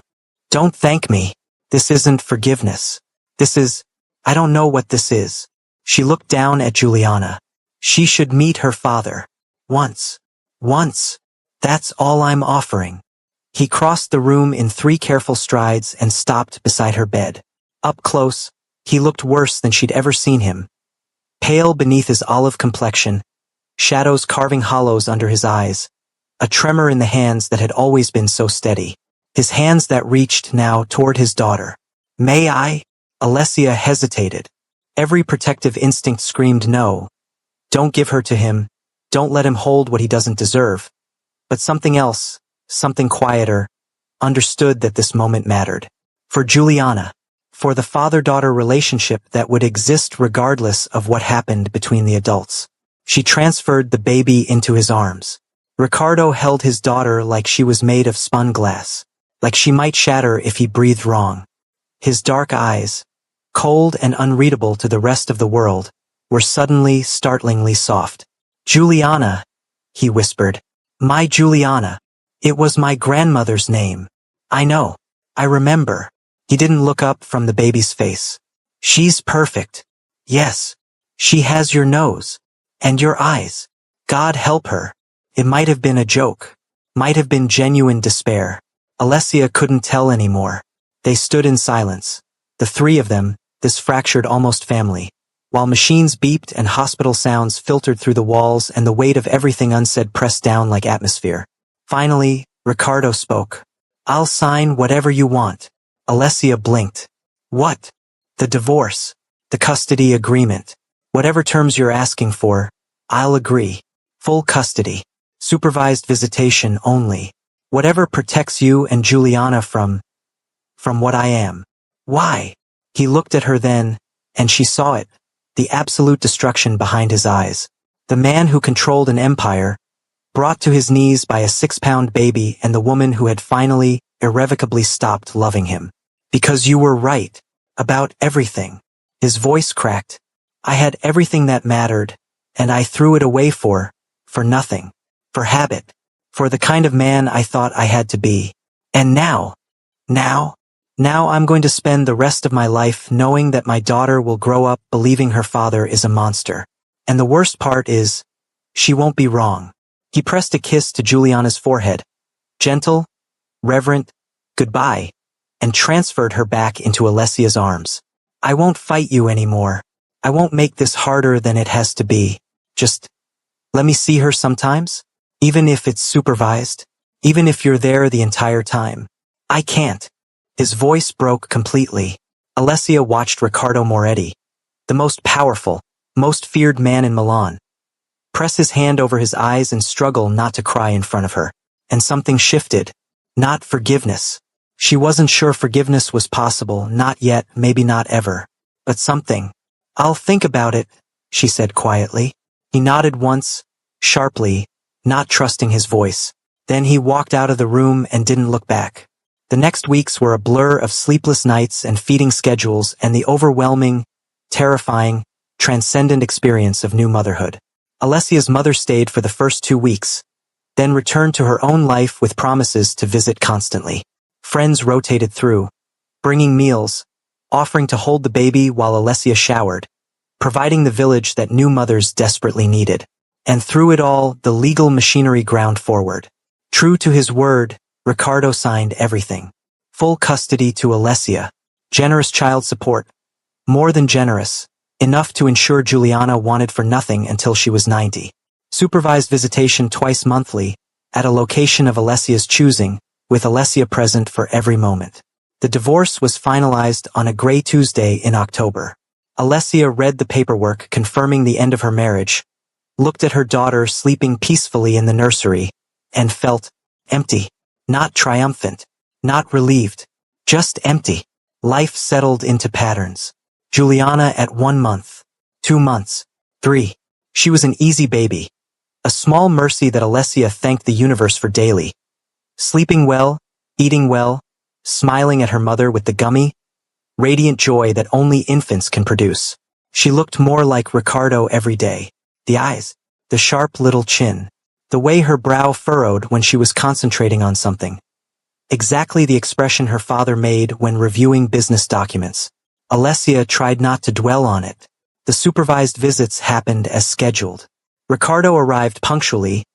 Don't thank me. This isn't forgiveness. This is... I don't know what this is. She looked down at Juliana. She should meet her father. Once. Once. That's all I'm offering. He crossed the room in 3 careful strides and stopped beside her bed. Up close, he looked worse than she'd ever seen him. Pale beneath his olive complexion, shadows carving hollows under his eyes, a tremor in the hands that had always been so steady. His hands that reached now toward his daughter. May I? Alessia hesitated. Every protective instinct screamed no. Don't give her to him. Don't let him hold what he doesn't deserve. But something else, something quieter, understood that this moment mattered. For Juliana. For the father-daughter relationship that would exist regardless of what happened between the adults. She transferred the baby into his arms. Ricardo held his daughter like she was made of spun glass, like she might shatter if he breathed wrong. His dark eyes, cold and unreadable to the rest of the world, were suddenly startlingly soft. Juliana, he whispered. My Juliana. It was my grandmother's name. I know. I remember. He didn't look up from the baby's face. She's perfect. Yes. She has your nose. And your eyes. God help her. It might have been a joke. Might have been genuine despair. Alessia couldn't tell anymore. They stood in silence. The 3 of them, this fractured almost family. While machines beeped and hospital sounds filtered through the walls and the weight of everything unsaid pressed down like atmosphere. Finally, Ricardo spoke. I'll sign whatever you want. Alessia blinked. What? The divorce. The custody agreement. Whatever terms you're asking for, I'll agree. Full custody. Supervised visitation only. Whatever protects you and Juliana from what I am. Why? He looked at her then, and she saw it. The absolute destruction behind his eyes. The man who controlled an empire, brought to his knees by a 6-pound baby, and the woman who had finally, irrevocably stopped loving him. Because you were right. About everything. His voice cracked. I had everything that mattered, and I threw it away for nothing. For habit. For the kind of man I thought I had to be. And now I'm going to spend the rest of my life knowing that my daughter will grow up believing her father is a monster. And the worst part is, she won't be wrong. He pressed a kiss to Juliana's forehead. Gentle, reverent, goodbye, and transferred her back into Alessia's arms. I won't fight you anymore. I won't make this harder than it has to be. Just, let me see her sometimes? Even if it's supervised? Even if you're there the entire time? I can't. His voice broke completely. Alessia watched Riccardo Moretti, the most powerful, most feared man in Milan, press his hand over his eyes and struggle not to cry in front of her. And something shifted. Not forgiveness. She wasn't sure forgiveness was possible, not yet, maybe not ever. But something. I'll think about it, she said quietly. He nodded once, sharply, not trusting his voice. Then he walked out of the room and didn't look back. The next weeks were a blur of sleepless nights and feeding schedules and the overwhelming, terrifying, transcendent experience of new motherhood. Alessia's mother stayed for the first 2 weeks, then returned to her own life with promises to visit constantly. Friends rotated through, bringing meals, offering to hold the baby while Alessia showered, providing the village that new mothers desperately needed. And through it all, the legal machinery ground forward. True to his word, Ricardo signed everything. Full custody to Alessia. Generous child support. More than generous. Enough to ensure Juliana wanted for nothing until she was 90. Supervised visitation twice monthly, at a location of Alessia's choosing, with Alessia present for every moment. The divorce was finalized on a gray Tuesday in October. Alessia read the paperwork confirming the end of her marriage, looked at her daughter sleeping peacefully in the nursery, and felt empty. Not triumphant, not relieved, just empty. Life settled into patterns. Juliana at 1 month, 2 months, 3. She was an easy baby. A small mercy that Alessia thanked the universe for daily. Sleeping well, eating well, smiling at her mother with the gummy, radiant joy that only infants can produce. She looked more like Ricardo every day. The eyes, the sharp little chin, the way her brow furrowed when she was concentrating on something. Exactly the expression her father made when reviewing business documents. Alessia tried not to dwell on it. The supervised visits happened as scheduled. Ricardo arrived punctually,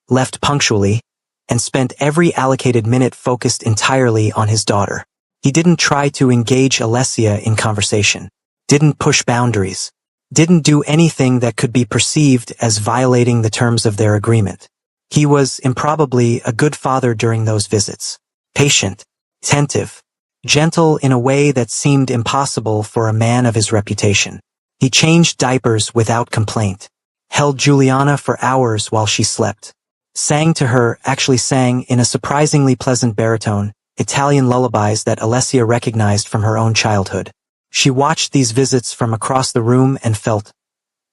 left punctually, and spent every allocated minute focused entirely on his daughter. He didn't try to engage Alessia in conversation, didn't push boundaries, didn't do anything that could be perceived as violating the terms of their agreement. He was improbably a good father during those visits. Patient, attentive, gentle in a way that seemed impossible for a man of his reputation. He changed diapers without complaint, held Juliana for hours while she slept, sang to her, actually sang in a surprisingly pleasant baritone, Italian lullabies that Alessia recognized from her own childhood. She watched these visits from across the room and felt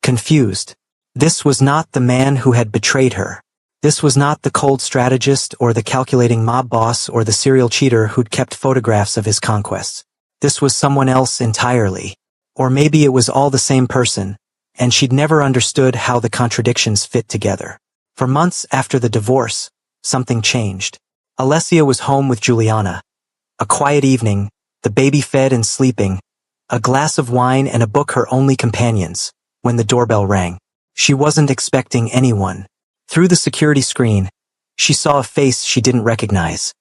confused. This was not the man who had betrayed her. This was not the cold strategist or the calculating mob boss or the serial cheater who'd kept photographs of his conquests. This was someone else entirely. Or maybe it was all the same person, and she'd never understood how the contradictions fit together. For months after the divorce, something changed. Alessia was home with Juliana. A quiet evening, the baby fed and sleeping, a glass of wine and a book her only companions, when the doorbell rang. She wasn't expecting anyone. Through the security screen, she saw a face she didn't recognize.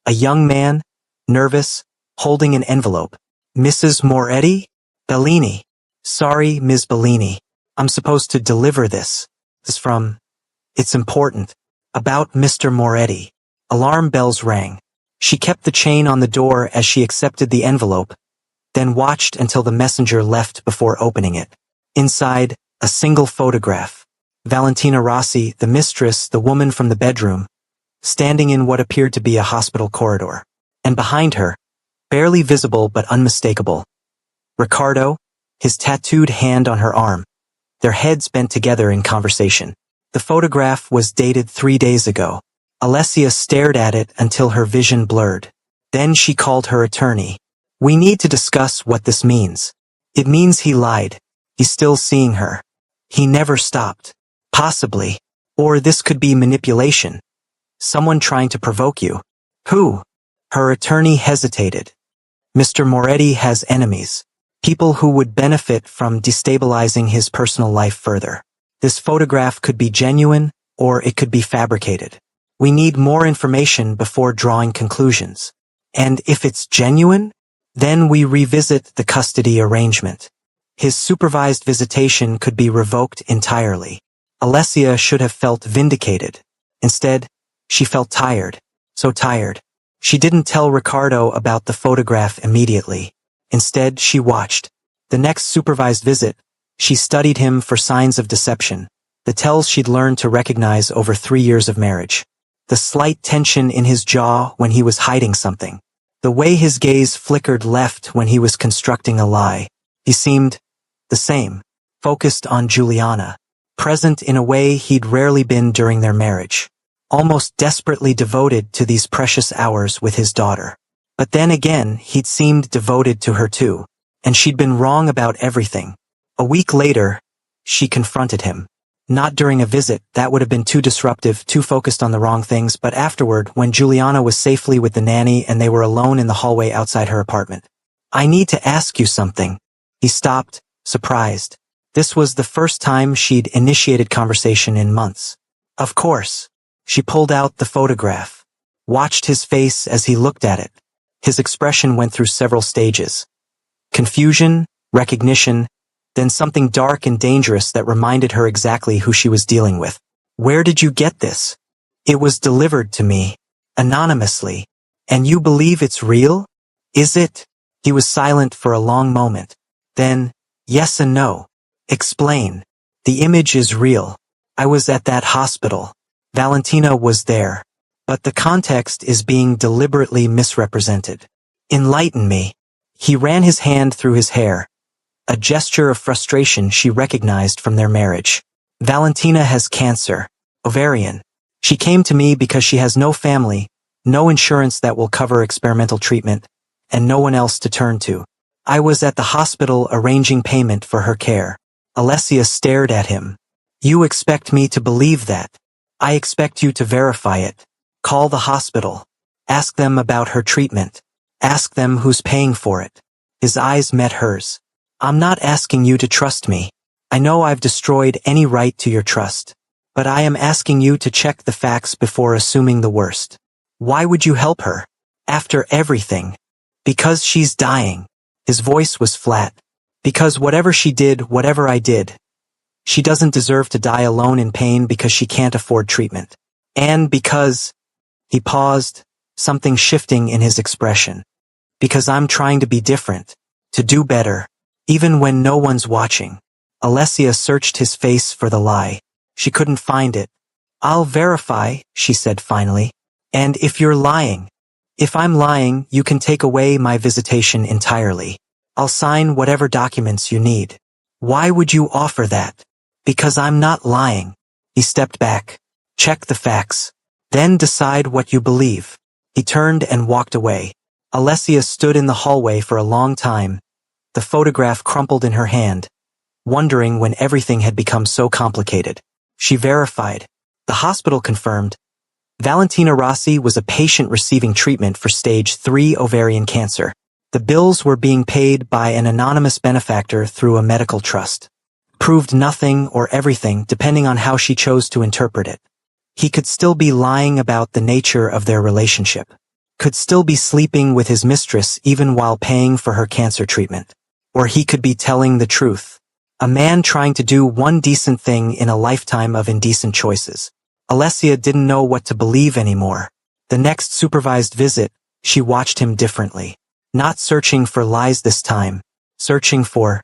A young man, nervous, holding an envelope. Mrs. Moretti? Bellini. Sorry, Ms. Bellini. I'm supposed to deliver this. This from... It's important. About Mr. Moretti. Alarm bells rang. She kept the chain on the door as she accepted the envelope, then watched until the messenger left before opening it. Inside, a single photograph. Valentina Rossi, the mistress, the woman from the bedroom, standing in what appeared to be a hospital corridor. And behind her, barely visible but unmistakable, Ricardo, his tattooed hand on her arm, their heads bent together in conversation. The photograph was dated 3 days ago. Alessia stared at it until her vision blurred. Then she called her attorney. We need to discuss what this means. It means he lied. He's still seeing her. He never stopped. Possibly. Or this could be manipulation. Someone trying to provoke you. Who? Her attorney hesitated. Mr. Moretti has enemies. People who would benefit from destabilizing his personal life further. This photograph could be genuine, or it could be fabricated. We need more information before drawing conclusions. And if it's genuine, then we revisit the custody arrangement. His supervised visitation could be revoked entirely. Alessia should have felt vindicated. Instead, she felt tired. So tired. She didn't tell Ricardo about the photograph immediately. Instead, she watched. The next supervised visit, she studied him for signs of deception, the tells she'd learned to recognize over 3 years of marriage. The slight tension in his jaw when he was hiding something. The way his gaze flickered left when he was constructing a lie. He seemed the same, focused on Juliana, present in a way he'd rarely been during their marriage, almost desperately devoted to these precious hours with his daughter. But then again, he'd seemed devoted to her too, and she'd been wrong about everything. A week later, she confronted him. Not during a visit, that would have been too disruptive, too focused on the wrong things, but afterward, when Juliana was safely with the nanny and they were alone in the hallway outside her apartment. I need to ask you something. He stopped, surprised. This was the first time she'd initiated conversation in months. Of course. She pulled out the photograph, watched his face as he looked at it. His expression went through several stages. Confusion, recognition, then something dark and dangerous that reminded her exactly who she was dealing with. Where did you get this? It was delivered to me, anonymously. And you believe it's real? Is it? He was silent for a long moment. Then, Yes and no. Explain. The image is real. I was at that hospital. Valentina was there. But the context is being deliberately misrepresented. Enlighten me. He ran his hand through his hair, a gesture of frustration she recognized from their marriage. Valentina has cancer. Ovarian. She came to me because she has no family, no insurance that will cover experimental treatment, and no one else to turn to. I was at the hospital arranging payment for her care. Alessia stared at him. You expect me to believe that? I expect you to verify it. Call the hospital. Ask them about her treatment. Ask them who's paying for it. His eyes met hers. I'm not asking you to trust me. I know I've destroyed any right to your trust. But I am asking you to check the facts before assuming the worst. Why would you help her? After everything. Because she's dying. His voice was flat. Because whatever she did, whatever I did, she doesn't deserve to die alone in pain because she can't afford treatment. And because... He paused, something shifting in his expression. Because I'm trying to be different, to do better, even when no one's watching. Alessia searched his face for the lie. She couldn't find it. I'll verify, she said finally. And if you're lying, if I'm lying, you can take away my visitation entirely. I'll sign whatever documents you need. Why would you offer that? Because I'm not lying. He stepped back. Check the facts. Then decide what you believe. He turned and walked away. Alessia stood in the hallway for a long time, the photograph crumpled in her hand, wondering when everything had become so complicated. She verified. The hospital confirmed. Valentina Rossi was a patient receiving treatment for stage 3 ovarian cancer. The bills were being paid by an anonymous benefactor through a medical trust. Proved nothing or everything depending on how she chose to interpret it. He could still be lying about the nature of their relationship. Could still be sleeping with his mistress even while paying for her cancer treatment. Or he could be telling the truth. A man trying to do one decent thing in a lifetime of indecent choices. Alessia didn't know what to believe anymore. The next supervised visit, she watched him differently. Not searching for lies this time. Searching for...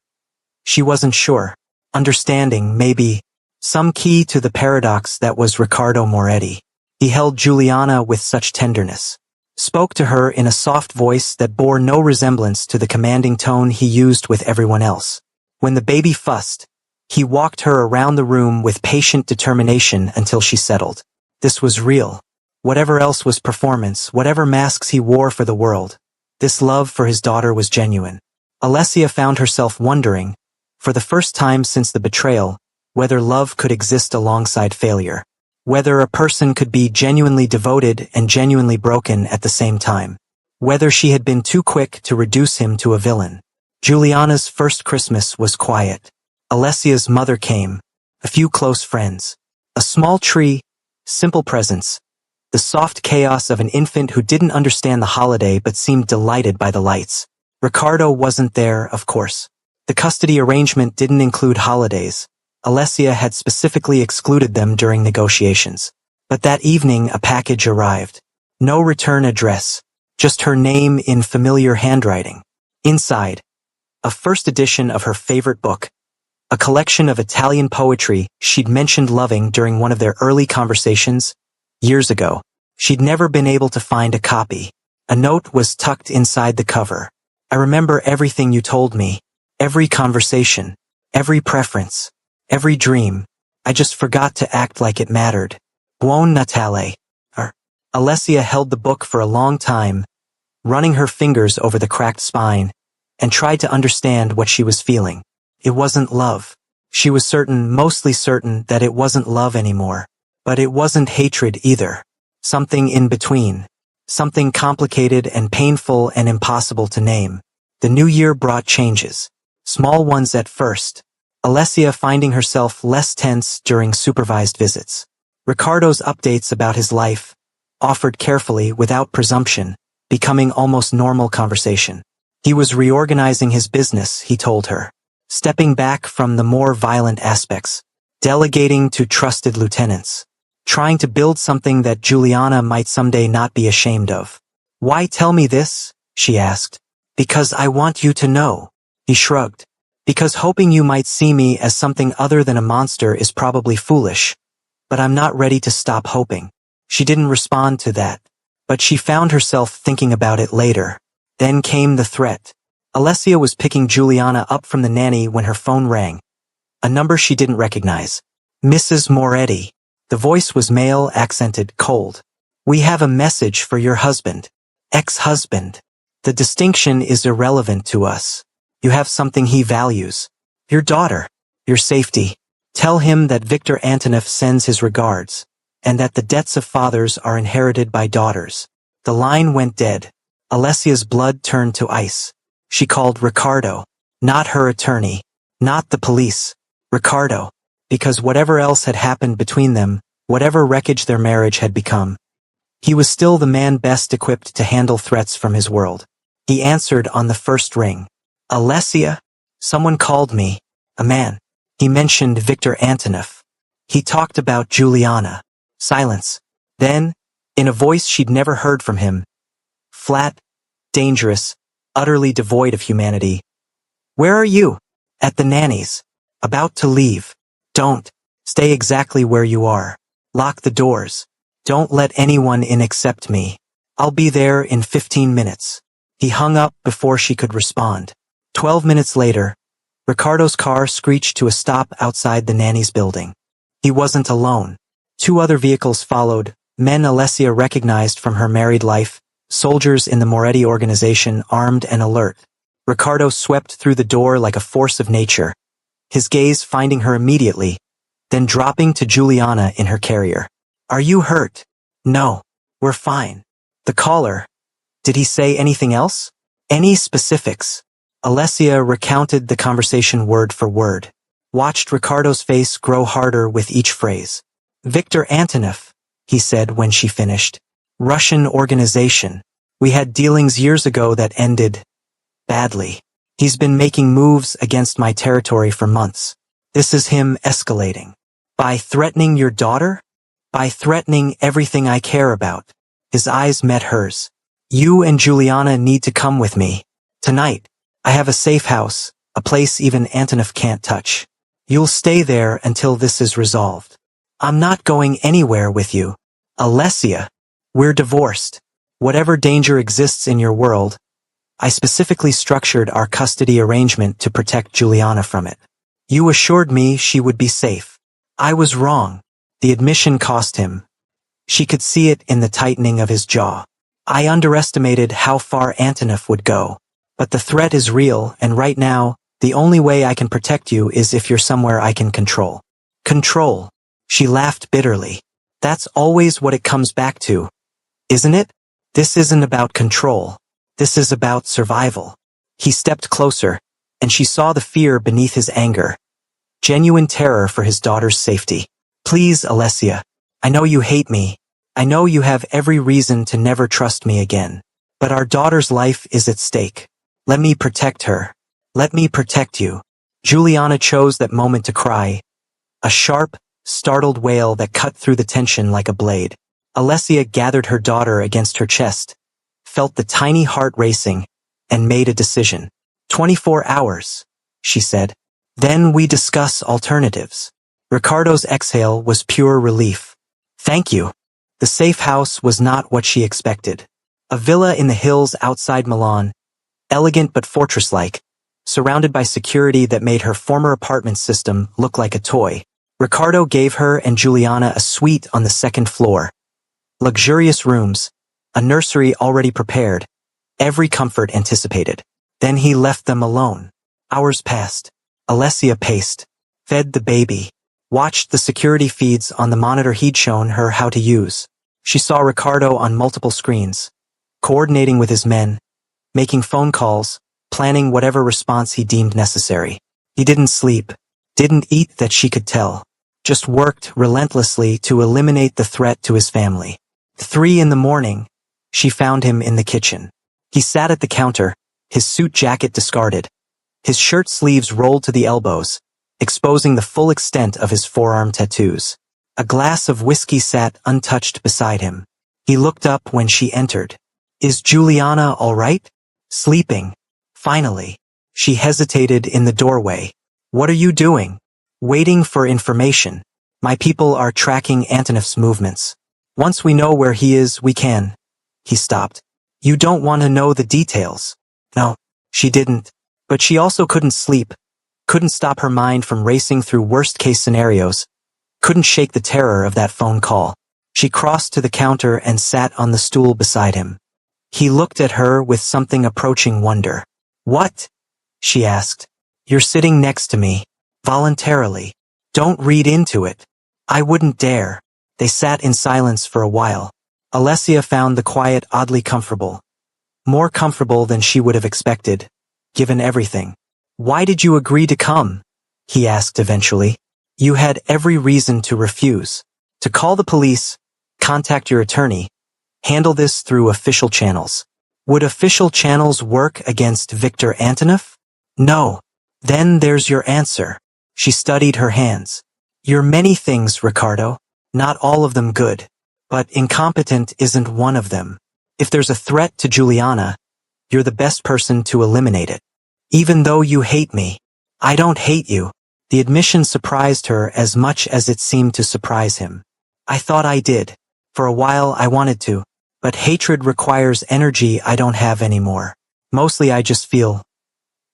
She wasn't sure. Understanding, maybe, some key to the paradox that was Riccardo Moretti. He held Juliana with such tenderness. Spoke to her in a soft voice that bore no resemblance to the commanding tone he used with everyone else. When the baby fussed, he walked her around the room with patient determination until she settled. This was real. Whatever else was performance, whatever masks he wore for the world, this love for his daughter was genuine. Alessia found herself wondering, for the first time since the betrayal, whether love could exist alongside failure. Whether a person could be genuinely devoted and genuinely broken at the same time. Whether she had been too quick to reduce him to a villain. Juliana's first Christmas was quiet. Alessia's mother came. A few close friends. A small tree. Simple presents. The soft chaos of an infant who didn't understand the holiday but seemed delighted by the lights. Riccardo wasn't there, of course. The custody arrangement didn't include holidays. Alessia had specifically excluded them during negotiations. But that evening a package arrived. No return address. Just her name in familiar handwriting. Inside, a first edition of her favorite book. A collection of Italian poetry she'd mentioned loving during one of their early conversations. Years ago. She'd never been able to find a copy. A note was tucked inside the cover. I remember everything you told me. Every conversation. Every preference. Every dream. I just forgot to act like it mattered. Buon Natale. Alessia held the book for a long time, running her fingers over the cracked spine, and tried to understand what she was feeling. It wasn't love. She was certain, mostly certain, that it wasn't love anymore. But it wasn't hatred either. Something in between. Something complicated and painful and impossible to name. The new year brought changes. Small ones at first. Alessia finding herself less tense during supervised visits. Riccardo's updates about his life, offered carefully without presumption, becoming almost normal conversation. He was reorganizing his business, he told her. Stepping back from the more violent aspects. Delegating to trusted lieutenants. Trying to build something that Juliana might someday not be ashamed of. Why tell me this? She asked. Because I want you to know. He shrugged. Because hoping you might see me as something other than a monster is probably foolish. But I'm not ready to stop hoping. She didn't respond to that. But she found herself thinking about it later. Then came the threat. Alessia was picking Juliana up from the nanny when her phone rang. A number she didn't recognize. Mrs. Moretti. The voice was male, accented, cold. We have a message for your husband. Ex-husband. The distinction is irrelevant to us. You have something he values. Your daughter. Your safety. Tell him that Victor Antonov sends his regards, and that the debts of fathers are inherited by daughters. The line went dead. Alessia's blood turned to ice. She called Ricardo. Not her attorney. Not the police. Ricardo. Because whatever else had happened between them, whatever wreckage their marriage had become, he was still the man best equipped to handle threats from his world. He answered on the first ring. Alessia? Someone called me. A man. He mentioned Victor Antonov. He talked about Juliana. Silence. Then, in a voice she'd never heard from him, flat, dangerous, utterly devoid of humanity. Where are you? At the nanny's. About to leave. Don't. Stay exactly where you are. Lock the doors. Don't let anyone in except me. I'll be there in 15 minutes. He hung up before she could respond. 12 minutes later, Ricardo's car screeched to a stop outside the nanny's building. He wasn't alone. 2 other vehicles followed, men Alessia recognized from her married life, soldiers in the Moretti organization armed and alert. Ricardo swept through the door like a force of nature, his gaze finding her immediately, then dropping to Juliana in her carrier. Are you hurt? No. We're fine. The caller. Did he say anything else? Any specifics? Alessia recounted the conversation word for word, watched Ricardo's face grow harder with each phrase. Victor Antonov, he said when she finished. Russian organization. We had dealings years ago that ended badly. He's been making moves against my territory for months. This is him escalating. By threatening your daughter? By threatening everything I care about. His eyes met hers. You and Juliana need to come with me. Tonight. I have a safe house, a place even Antonov can't touch. You'll stay there until this is resolved. I'm not going anywhere with you. Alessia. We're divorced. Whatever danger exists in your world, I specifically structured our custody arrangement to protect Juliana from it. You assured me she would be safe. I was wrong. The admission cost him. She could see it in the tightening of his jaw. I underestimated how far Antonov would go. But the threat is real, and right now, the only way I can protect you is if you're somewhere I can control. Control. She laughed bitterly. That's always what it comes back to. Isn't it? This isn't about control. This is about survival. He stepped closer, and she saw the fear beneath his anger. Genuine terror for his daughter's safety. Please, Alessia. I know you hate me. I know you have every reason to never trust me again. But our daughter's life is at stake. Let me protect her. Let me protect you. Juliana chose that moment to cry. A sharp, startled wail that cut through the tension like a blade. Alessia gathered her daughter against her chest, felt the tiny heart racing, and made a decision. 24 hours, she said. Then we discuss alternatives. Ricardo's exhale was pure relief. Thank you. The safe house was not what she expected. A villa in the hills outside Milan, elegant but fortress-like, surrounded by security that made her former apartment system look like a toy. Ricardo gave her and Juliana a suite on the 2nd floor. Luxurious rooms, a nursery already prepared, every comfort anticipated. Then he left them alone. Hours passed. Alessia paced, fed the baby, watched the security feeds on the monitor he'd shown her how to use. She saw Ricardo on multiple screens, coordinating with his men, making phone calls, planning whatever response he deemed necessary. He didn't sleep, didn't eat that she could tell, just worked relentlessly to eliminate the threat to his family. 3 a.m, she found him in the kitchen. He sat at the counter, his suit jacket discarded, his shirt sleeves rolled to the elbows, exposing the full extent of his forearm tattoos. A glass of whiskey sat untouched beside him. He looked up when she entered. Is Juliana all right? Sleeping. Finally. She hesitated in the doorway. What are you doing? Waiting for information. My people are tracking Antoneff's movements. Once we know where he is, we can. He stopped. You don't want to know the details. No, she didn't. But she also couldn't sleep. Couldn't stop her mind from racing through worst-case scenarios. Couldn't shake the terror of that phone call. She crossed to the counter and sat on the stool beside him. He looked at her with something approaching wonder. What? She asked. You're sitting next to me. Voluntarily. Don't read into it. I wouldn't dare. They sat in silence for a while. Alessia found the quiet oddly comfortable. More comfortable than she would have expected, given everything. Why did you agree to come? He asked eventually. You had every reason to refuse. To call the police, contact your attorney, handle this through official channels. Would official channels work against Victor Antoneff? No. Then there's your answer. She studied her hands. You're many things, Ricardo. Not all of them good. But incompetent isn't one of them. If there's a threat to Juliana, you're the best person to eliminate it. Even though you hate me. I don't hate you. The admission surprised her as much as it seemed to surprise him. I thought I did. For a while I wanted to. But hatred requires energy I don't have anymore. Mostly I just feel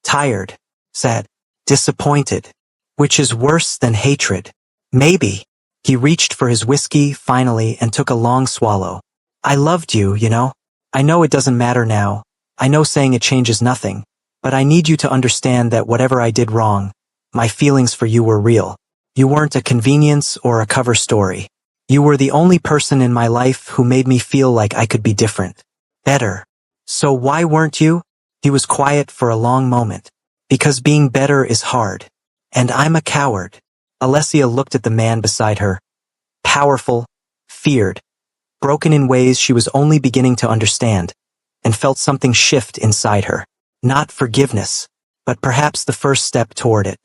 tired, sad, disappointed. Which is worse than hatred. Maybe. He reached for his whiskey finally and took a long swallow. I loved you, you know. I know it doesn't matter now. I know saying it changes nothing. But I need you to understand that whatever I did wrong, my feelings for you were real. You weren't a convenience or a cover story. You were the only person in my life who made me feel like I could be different. Better. So why weren't you? He was quiet for a long moment. Because being better is hard. And I'm a coward. Alessia looked at the man beside her. Powerful, feared, broken in ways she was only beginning to understand, and felt something shift inside her. Not forgiveness, but perhaps the first step toward it.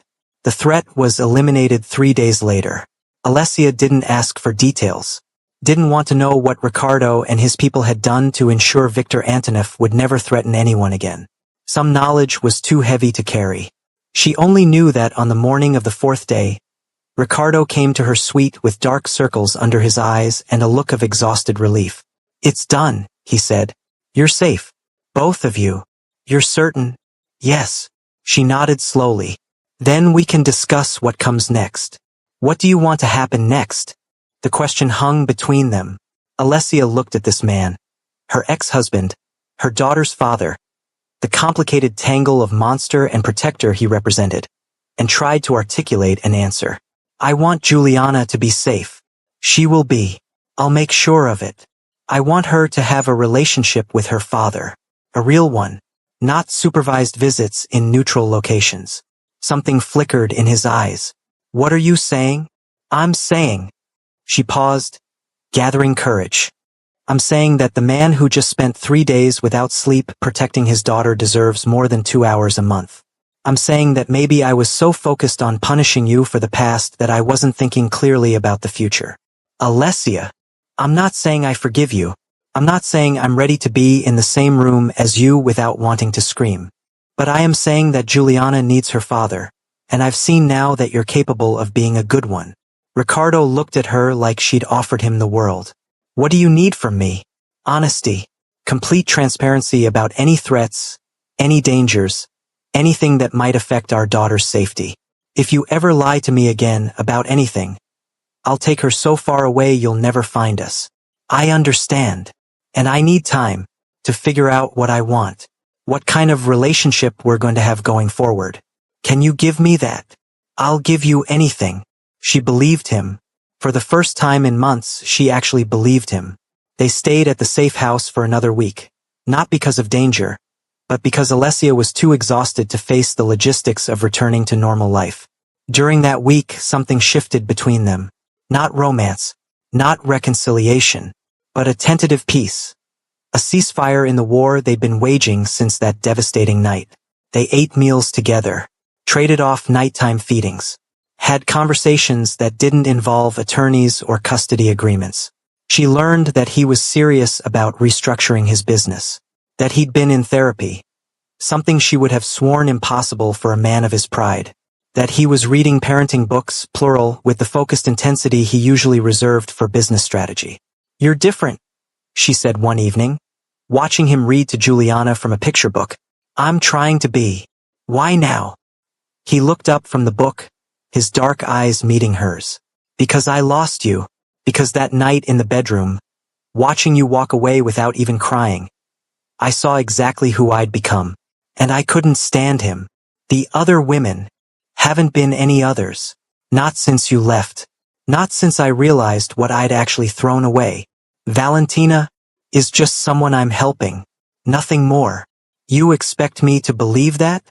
The threat was eliminated 3 days later. Alessia didn't ask for details. Didn't want to know what Ricardo and his people had done to ensure Victor Antoneff would never threaten anyone again. Some knowledge was too heavy to carry. She only knew that on the morning of the 4th day, Ricardo came to her suite with dark circles under his eyes and a look of exhausted relief. It's done, he said. You're safe. Both of you. You're certain? Yes. She nodded slowly. Then we can discuss what comes next. What do you want to happen next? The question hung between them. Alessia looked at this man. Her ex-husband. Her daughter's father. The complicated tangle of monster and protector he represented. And tried to articulate an answer. I want Juliana to be safe. She will be. I'll make sure of it. I want her to have a relationship with her father. A real one. Not supervised visits in neutral locations. Something flickered in his eyes. What are you saying? I'm saying. She paused, gathering courage. I'm saying that the man who just spent 3 days without sleep protecting his daughter deserves more than 2 hours a month. I'm saying that maybe I was so focused on punishing you for the past that I wasn't thinking clearly about the future. Alessia, I'm not saying I forgive you. I'm not saying I'm ready to be in the same room as you without wanting to scream. But I am saying that Juliana needs her father, and I've seen now that you're capable of being a good one. Ricardo looked at her like she'd offered him the world. What do you need from me? Honesty. Complete transparency about any threats, any dangers, anything that might affect our daughter's safety. If you ever lie to me again about anything, I'll take her so far away you'll never find us. I understand. And I need time to figure out what I want. What kind of relationship we're going to have going forward. Can you give me that? I'll give you anything. She believed him. For the first time in months, she actually believed him. They stayed at the safe house for another week. Not because of danger, but because Alessia was too exhausted to face the logistics of returning to normal life. During that week, something shifted between them. Not romance, not reconciliation, but a tentative peace. A ceasefire in the war they'd been waging since that devastating night. They ate meals together, traded off nighttime feedings, had conversations that didn't involve attorneys or custody agreements. She learned that he was serious about restructuring his business, that he'd been in therapy, something she would have sworn impossible for a man of his pride. That he was reading parenting books, plural, with the focused intensity he usually reserved for business strategy. "You're different," she said one evening, watching him read to Juliana from a picture book. "I'm trying to be. Why now?" He looked up from the book, his dark eyes meeting hers. "Because I lost you. Because that night in the bedroom, watching you walk away without even crying, I saw exactly who I'd become. And I couldn't stand him. The other women haven't been any others. Not since you left. Not since I realized what I'd actually thrown away. Valentina is just someone I'm helping. Nothing more. You expect me to believe that?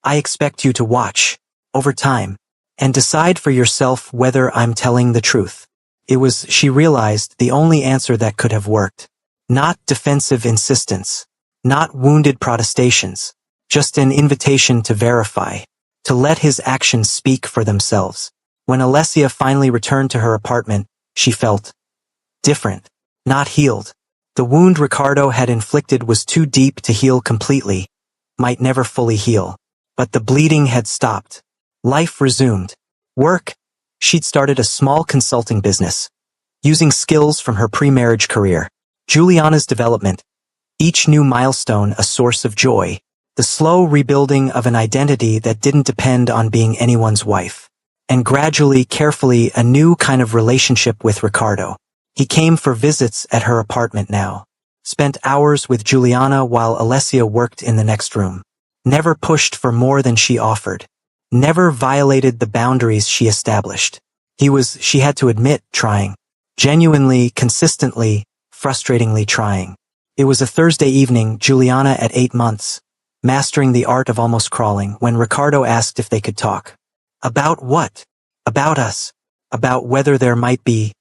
I expect you to watch, over time, and decide for yourself whether I'm telling the truth." It was, she realized, the only answer that could have worked. Not defensive insistence. Not wounded protestations. Just an invitation to verify. To let his actions speak for themselves. When Alessia finally returned to her apartment, she felt different. Not healed. The wound Ricardo had inflicted was too deep to heal completely. Might never fully heal. But the bleeding had stopped. Life resumed. Work. She'd started a small consulting business, using skills from her pre-marriage career. Juliana's development. Each new milestone a source of joy. The slow rebuilding of an identity that didn't depend on being anyone's wife. And gradually, carefully, a new kind of relationship with Ricardo. He came for visits at her apartment now. Spent hours with Juliana while Alessia worked in the next room. Never pushed for more than she offered. Never violated the boundaries she established. He was, she had to admit, trying. Genuinely, consistently, frustratingly trying. It was a Thursday evening, Juliana at 8 months, mastering the art of almost crawling, when Ricardo asked if they could talk. About what? About us. About whether there might be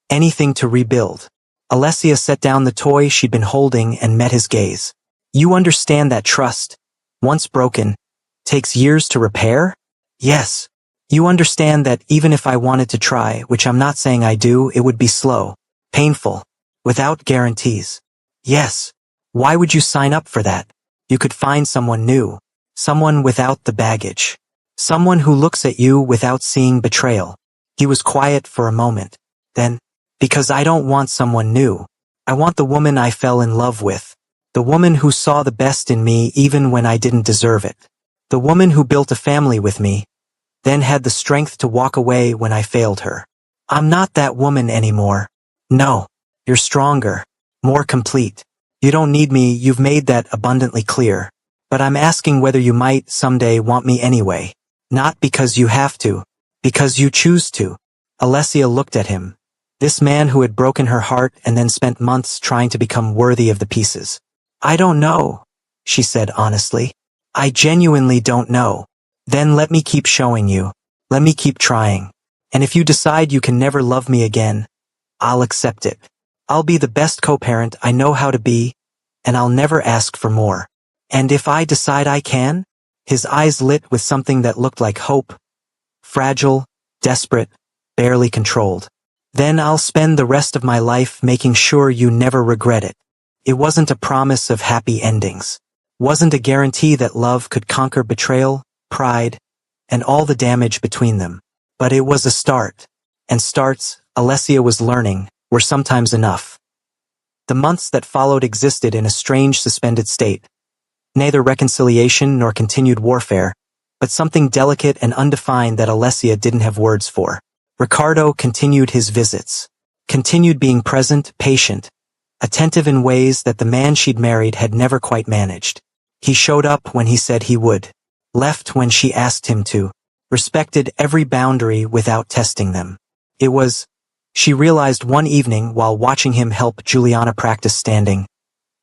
anything to rebuild. Alessia set down the toy she'd been holding and met his gaze. "You understand that trust, once broken, takes years to repair?" "Yes. You understand that even if I wanted to try, which I'm not saying I do, it would be slow, painful, without guarantees." "Yes. Why would you sign up for that? You could find someone new, someone without the baggage, someone who looks at you without seeing betrayal." He was quiet for a moment. Then, "Because I don't want someone new. I want the woman I fell in love with. The woman who saw the best in me even when I didn't deserve it. The woman who built a family with me, then had the strength to walk away when I failed her. I'm not that woman anymore. No. You're stronger, more complete. You don't need me, you've made that abundantly clear. But I'm asking whether you might someday want me anyway. Not because you have to, because you choose to." Alessia looked at him. This man who had broken her heart and then spent months trying to become worthy of the pieces. "I don't know," she said honestly. "I genuinely don't know." "Then let me keep showing you. Let me keep trying. And if you decide you can never love me again, I'll accept it. I'll be the best co-parent I know how to be, and I'll never ask for more. And if I decide I can?" His eyes lit with something that looked like hope. Fragile, desperate, barely controlled. "Then I'll spend the rest of my life making sure you never regret it." It wasn't a promise of happy endings. Wasn't a guarantee that love could conquer betrayal, pride, and all the damage between them. But it was a start. And starts, Alessia was learning, were sometimes enough. The months that followed existed in a strange suspended state. Neither reconciliation nor continued warfare, but something delicate and undefined that Alessia didn't have words for. Ricardo continued his visits. Continued being present, patient, attentive in ways that the man she'd married had never quite managed. He showed up when he said he would. Left when she asked him to. Respected every boundary without testing them. It was, she realized one evening while watching him help Juliana practice standing,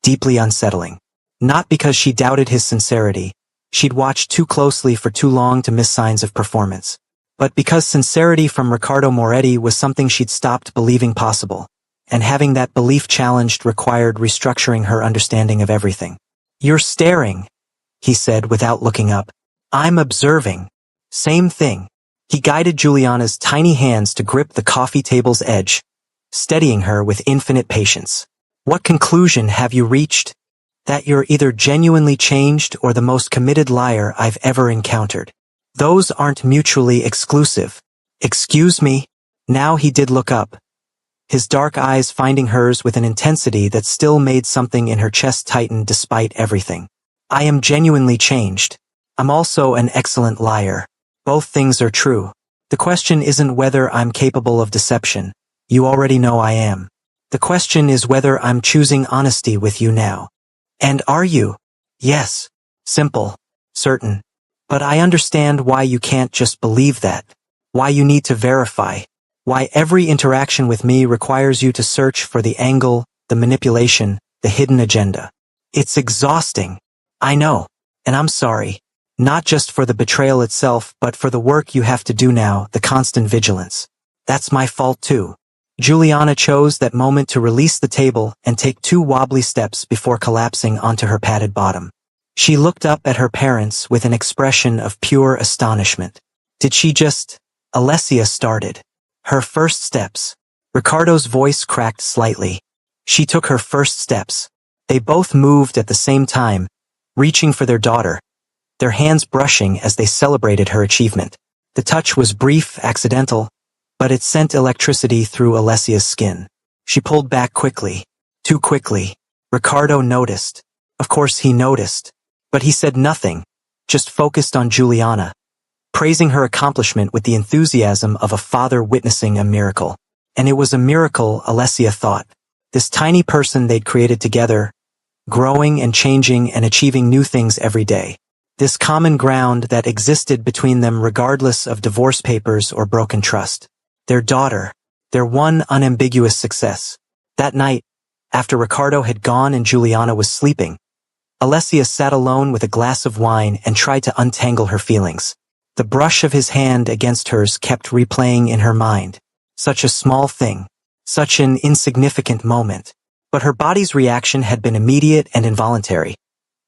deeply unsettling. Not because she doubted his sincerity. She'd watched too closely for too long to miss signs of performance. But because sincerity from Ricardo Moretti was something she'd stopped believing possible. And having that belief challenged required restructuring her understanding of everything. "You're staring," he said without looking up. "I'm observing." Same thing. He guided Juliana's tiny hands to grip the coffee table's edge, steadying her with infinite patience. "What conclusion have you reached?" That you're either genuinely changed or the most committed liar I've ever encountered. Those aren't mutually exclusive. Excuse me? Now he did look up, his dark eyes finding hers with an intensity that still made something in her chest tighten despite everything. I am genuinely changed. I'm also an excellent liar. Both things are true. The question isn't whether I'm capable of deception. You already know I am. The question is whether I'm choosing honesty with you now. And are you? Yes. Simple. Certain. But I understand why you can't just believe that. Why you need to verify. Why every interaction with me requires you to search for the angle, the manipulation, the hidden agenda. It's exhausting. I know. And I'm sorry. Not just for the betrayal itself, but for the work you have to do now, the constant vigilance. That's my fault too. Juliana chose that moment to release the table and take 2 wobbly steps before collapsing onto her padded bottom. She looked up at her parents with an expression of pure astonishment. Did she just... Alessia started. Her first steps. Ricardo's voice cracked slightly. She took her first steps. They both moved at the same time, reaching for their daughter, their hands brushing as they celebrated her achievement. The touch was brief, accidental, but it sent electricity through Alessia's skin. She pulled back quickly. Too quickly. Ricardo noticed. Of course he noticed. But he said nothing, just focused on Juliana, praising her accomplishment with the enthusiasm of a father witnessing a miracle. And it was a miracle, Alessia thought. This tiny person they'd created together, growing and changing and achieving new things every day. This common ground that existed between them regardless of divorce papers or broken trust. Their daughter. Their one unambiguous success. That night, after Ricardo had gone and Juliana was sleeping, Alessia sat alone with a glass of wine and tried to untangle her feelings. The brush of his hand against hers kept replaying in her mind. Such a small thing. Such an insignificant moment. But her body's reaction had been immediate and involuntary.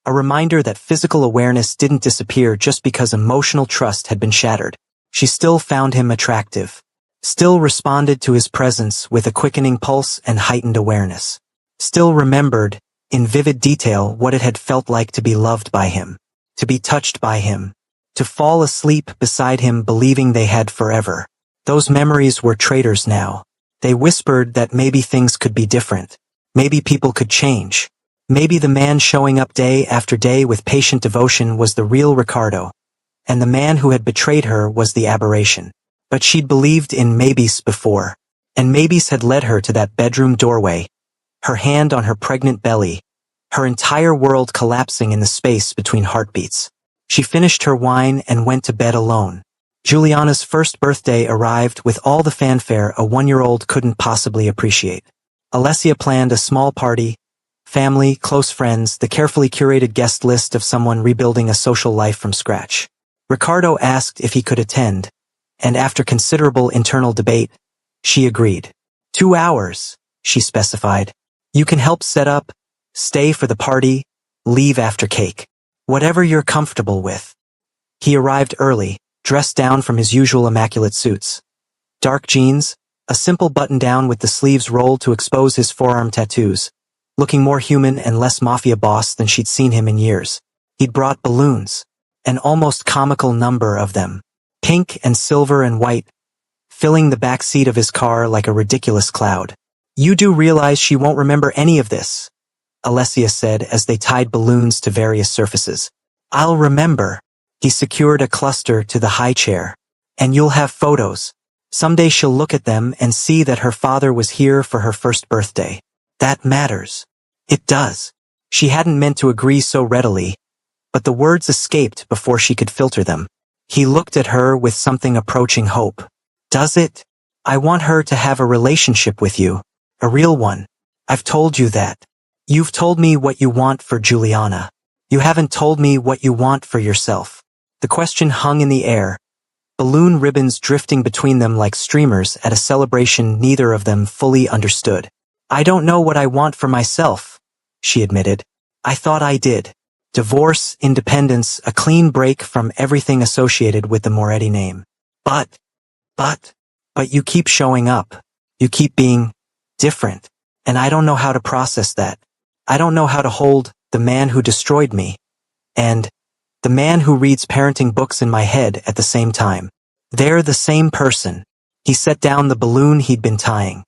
A reminder that physical awareness didn't disappear just because emotional trust had been shattered. She still found him attractive. Still responded to his presence with a quickening pulse and heightened awareness. Still remembered, in vivid detail, what it had felt like to be loved by him. To be touched by him. To fall asleep beside him believing they had forever. Those memories were traitors now. They whispered that maybe things could be different. Maybe people could change. Maybe the man showing up day after day with patient devotion was the real Ricardo. And the man who had betrayed her was the aberration. But she'd believed in maybes before. And maybes had led her to that bedroom doorway. Her hand on her pregnant belly. Her entire world collapsing in the space between heartbeats. She finished her wine and went to bed alone. Juliana's first birthday arrived with all the fanfare a 1-year-old couldn't possibly appreciate. Alessia planned a small party, family, close friends, the carefully curated guest list of someone rebuilding a social life from scratch. Ricardo asked if he could attend, and after considerable internal debate, she agreed. 2 hours, she specified. You can help set up, stay for the party, leave after cake. Whatever you're comfortable with. He arrived early, dressed down from his usual immaculate suits. Dark jeans, a simple button-down with the sleeves rolled to expose his forearm tattoos, looking more human and less Mafia Boss than she'd seen him in years. He'd brought balloons, an almost comical number of them, pink and silver and white, filling the back seat of his car like a ridiculous cloud. You do realize she won't remember any of this, Alessia said as they tied balloons to various surfaces. I'll remember. He secured a cluster to the high chair. And you'll have photos. Someday she'll look at them and see that her father was here for her first birthday. That matters. It does. She hadn't meant to agree so readily, but the words escaped before she could filter them. He looked at her with something approaching hope. Does it? I want her to have a relationship with you. A real one. I've told you that. You've told me what you want for Juliana. You haven't told me what you want for yourself. The question hung in the air, balloon ribbons drifting between them like streamers at a celebration neither of them fully understood. I don't know what I want for myself, she admitted. I thought I did. Divorce, independence, a clean break from everything associated with the Moretti name. But you keep showing up. You keep being different. And I don't know how to process that. I don't know how to hold the man who destroyed me, and the man who reads parenting books in my head at the same time. They're the same person. He set down the balloon he'd been tying.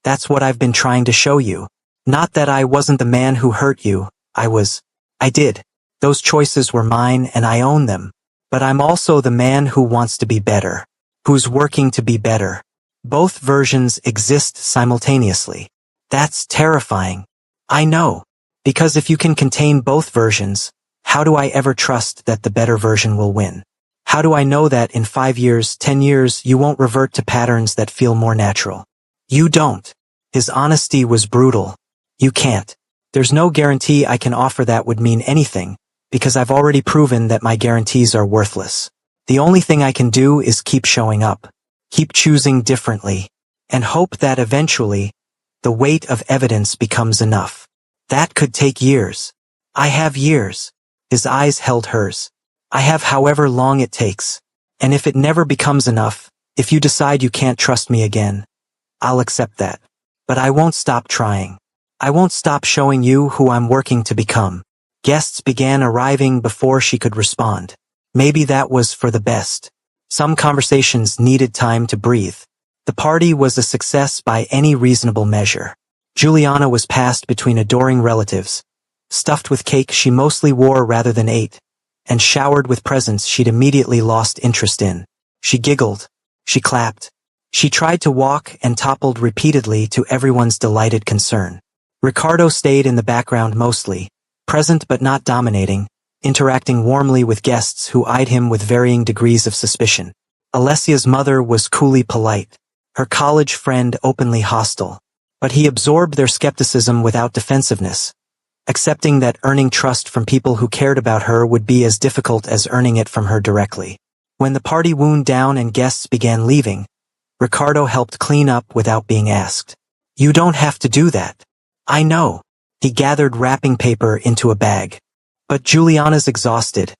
That's what I've been trying to show you. Not that I wasn't the man who hurt you, I did. Those choices were mine and I own them. But I'm also the man who wants to be better, who's working to be better. Both versions exist simultaneously. That's terrifying. I know. Because if you can contain both versions, how do I ever trust that the better version will win? How do I know that in 5 years, 10 years, you won't revert to patterns that feel more natural? You don't. His honesty was brutal. You can't. There's no guarantee I can offer that would mean anything, because I've already proven that my guarantees are worthless. The only thing I can do is keep showing up, keep choosing differently, and hope that eventually, the weight of evidence becomes enough. That could take years. I have years. His eyes held hers. I have however long it takes. And if it never becomes enough, if you decide you can't trust me again, I'll accept that. But I won't stop trying. I won't stop showing you who I'm working to become. Guests began arriving before she could respond. Maybe that was for the best. Some conversations needed time to breathe. The party was a success by any reasonable measure. Juliana was passed between adoring relatives, stuffed with cake she mostly wore rather than ate, and showered with presents she'd immediately lost interest in. She giggled. She clapped. She tried to walk and toppled repeatedly to everyone's delighted concern. Ricardo stayed in the background mostly, present but not dominating, interacting warmly with guests who eyed him with varying degrees of suspicion. Alessia's mother was coolly polite, her college friend openly hostile. But he absorbed their skepticism without defensiveness, accepting that earning trust from people who cared about her would be as difficult as earning it from her directly. When the party wound down and guests began leaving, Ricardo helped clean up without being asked. You don't have to do that. I know. He gathered wrapping paper into a bag. But Juliana's exhausted,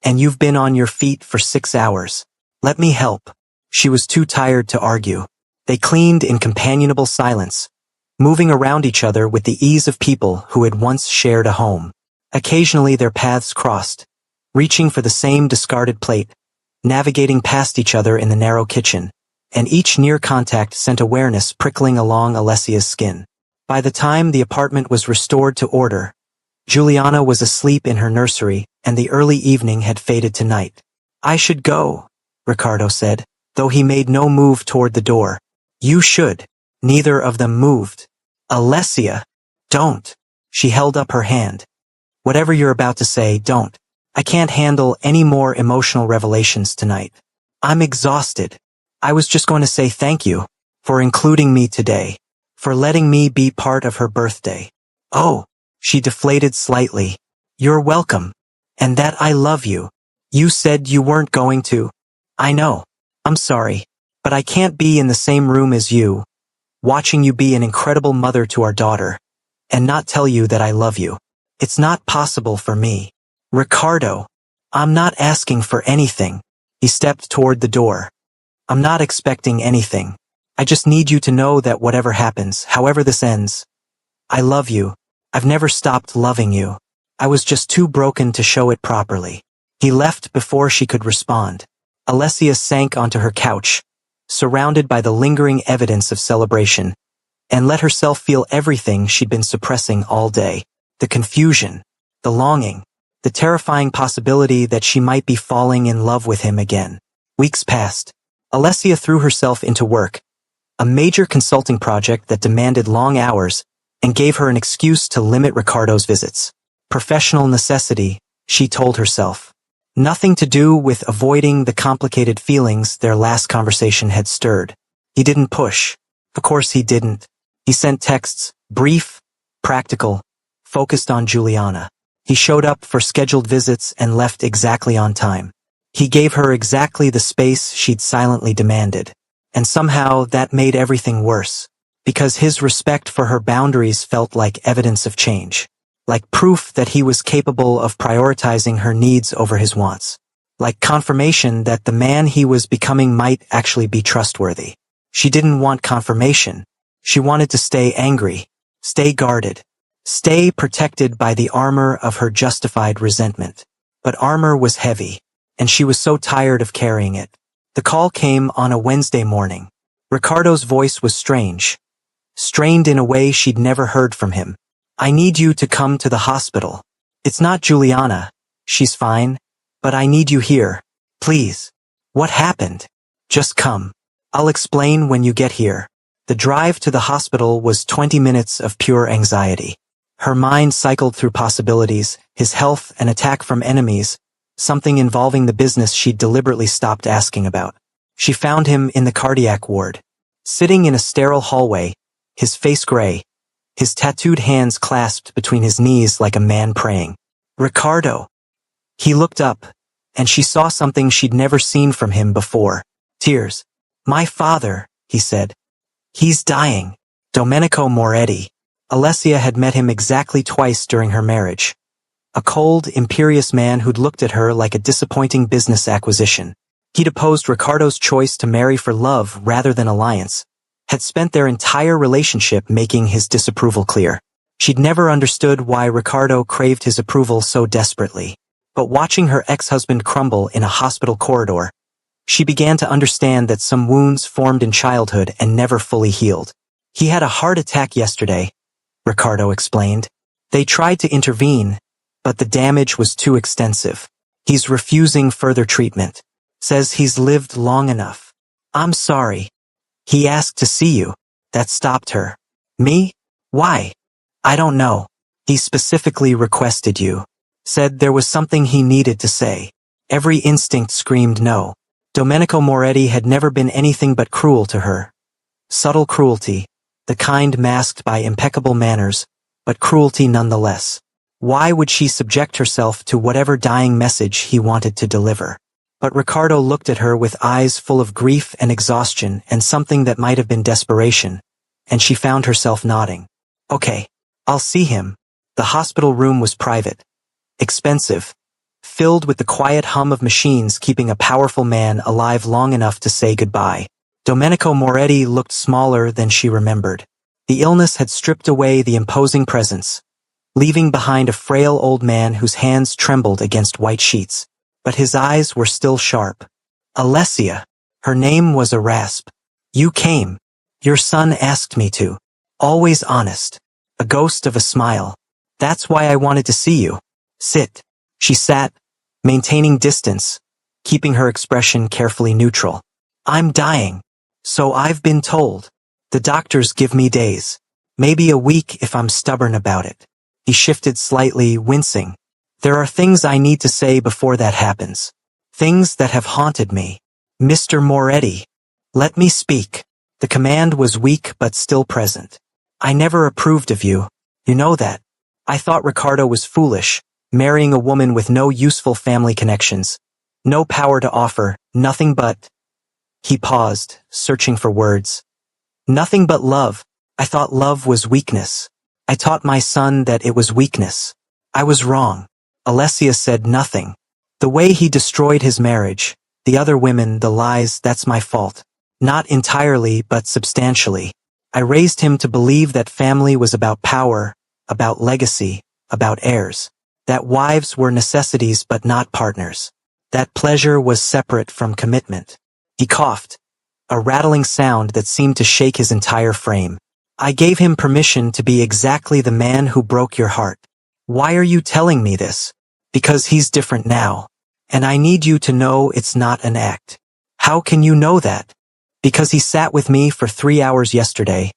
and you've been on your feet for 6 hours. Let me help. She was too tired to argue. They cleaned in companionable silence, moving around each other with the ease of people who had once shared a home. Occasionally their paths crossed, reaching for the same discarded plate, navigating past each other in the narrow kitchen, and each near contact sent awareness prickling along Alessia's skin. By the time the apartment was restored to order, Juliana was asleep in her nursery, and the early evening had faded to night. I should go, Ricardo said, though he made no move toward the door. You should. Neither of them moved. Alessia, don't. She held up her hand. Whatever you're about to say, don't. I can't handle any more emotional revelations tonight. I'm exhausted. I was just going to say thank you for including me today, for letting me be part of her birthday. Oh, she deflated slightly. You're welcome. And that I love you. You said you weren't going to. I know. I'm sorry. But I can't be in the same room as you, watching you be an incredible mother to our daughter, and not tell you that I love you. It's not possible for me. Ricardo, I'm not asking for anything. He stepped toward the door. I'm not expecting anything. I just need you to know that whatever happens, however this ends, I love you. I've never stopped loving you. I was just too broken to show it properly. He left before she could respond. Alessia sank onto her couch, surrounded by the lingering evidence of celebration, and let herself feel everything she'd been suppressing all day. The confusion, the longing, the terrifying possibility that she might be falling in love with him again. Weeks passed. Alessia threw herself into work, a major consulting project that demanded long hours and gave her an excuse to limit Ricardo's visits. Professional necessity, she told herself. Nothing to do with avoiding the complicated feelings their last conversation had stirred. He didn't push. Of course he didn't. He sent texts, brief, practical, focused on Juliana. He showed up for scheduled visits and left exactly on time. He gave her exactly the space she'd silently demanded. And somehow that made everything worse, because his respect for her boundaries felt like evidence of change. Like proof that he was capable of prioritizing her needs over his wants. Like confirmation that the man he was becoming might actually be trustworthy. She didn't want confirmation. She wanted to stay angry, stay guarded, Stay protected by the armor of her justified resentment. But armor was heavy, and she was so tired of carrying it. The call came on a Wednesday morning. Ricardo's voice was strange, strained in a way she'd never heard from him. I need you to come to the hospital. It's not Juliana. She's fine. But I need you here. Please. What happened? Just come. I'll explain when you get here. The drive to the hospital was 20 minutes of pure anxiety. Her mind cycled through possibilities, his health, an attack from enemies, something involving the business she'd deliberately stopped asking about. She found him in the cardiac ward, sitting in a sterile hallway, his face gray, his tattooed hands clasped between his knees like a man praying. Ricardo. He looked up, and she saw something she'd never seen from him before. Tears. My father, he said. He's dying. Domenico Moretti. Alessia had met him exactly twice during her marriage. A cold, imperious man who'd looked at her like a disappointing business acquisition. He'd opposed Ricardo's choice to marry for love rather than alliance, had spent their entire relationship making his disapproval clear. She'd never understood why Ricardo craved his approval so desperately. But watching her ex-husband crumble in a hospital corridor, she began to understand that some wounds formed in childhood and never fully healed. He had a heart attack yesterday, Ricardo explained. They tried to intervene, but the damage was too extensive. He's refusing further treatment. Says he's lived long enough. I'm sorry. He asked to see you. That stopped her. Me? Why? I don't know. He specifically requested you. Said there was something he needed to say. Every instinct screamed no. Domenico Moretti had never been anything but cruel to her. Subtle cruelty, the kind masked by impeccable manners, but cruelty nonetheless. Why would she subject herself to whatever dying message he wanted to deliver? But Ricardo looked at her with eyes full of grief and exhaustion and something that might have been desperation, and she found herself nodding. Okay, I'll see him. The hospital room was private, expensive, filled with the quiet hum of machines keeping a powerful man alive long enough to say goodbye. Domenico Moretti looked smaller than she remembered. The illness had stripped away the imposing presence, leaving behind a frail old man whose hands trembled against white sheets. But his eyes were still sharp. Alessia. Her name was a rasp. You came. Your son asked me to. Always honest. A ghost of a smile. That's why I wanted to see you. Sit. She sat, maintaining distance, keeping her expression carefully neutral. I'm dying. So I've been told. The doctors give me days. Maybe a week if I'm stubborn about it. He shifted slightly, wincing. There are things I need to say before that happens. Things that have haunted me. Mr. Moretti. Let me speak. The command was weak but still present. I never approved of you. You know that. I thought Ricardo was foolish, marrying a woman with no useful family connections. No power to offer, nothing but... He paused, searching for words. Nothing but love. I thought love was weakness. I taught my son that it was weakness. I was wrong. Alessia said nothing. The way he destroyed his marriage, the other women, the lies, that's my fault. Not entirely, but substantially. I raised him to believe that family was about power, about legacy, about heirs. That wives were necessities but not partners. That pleasure was separate from commitment. He coughed, a rattling sound that seemed to shake his entire frame. I gave him permission to be exactly the man who broke your heart. Why are you telling me this? Because he's different now. And I need you to know it's not an act. How can you know that? Because he sat with me for 3 hours yesterday,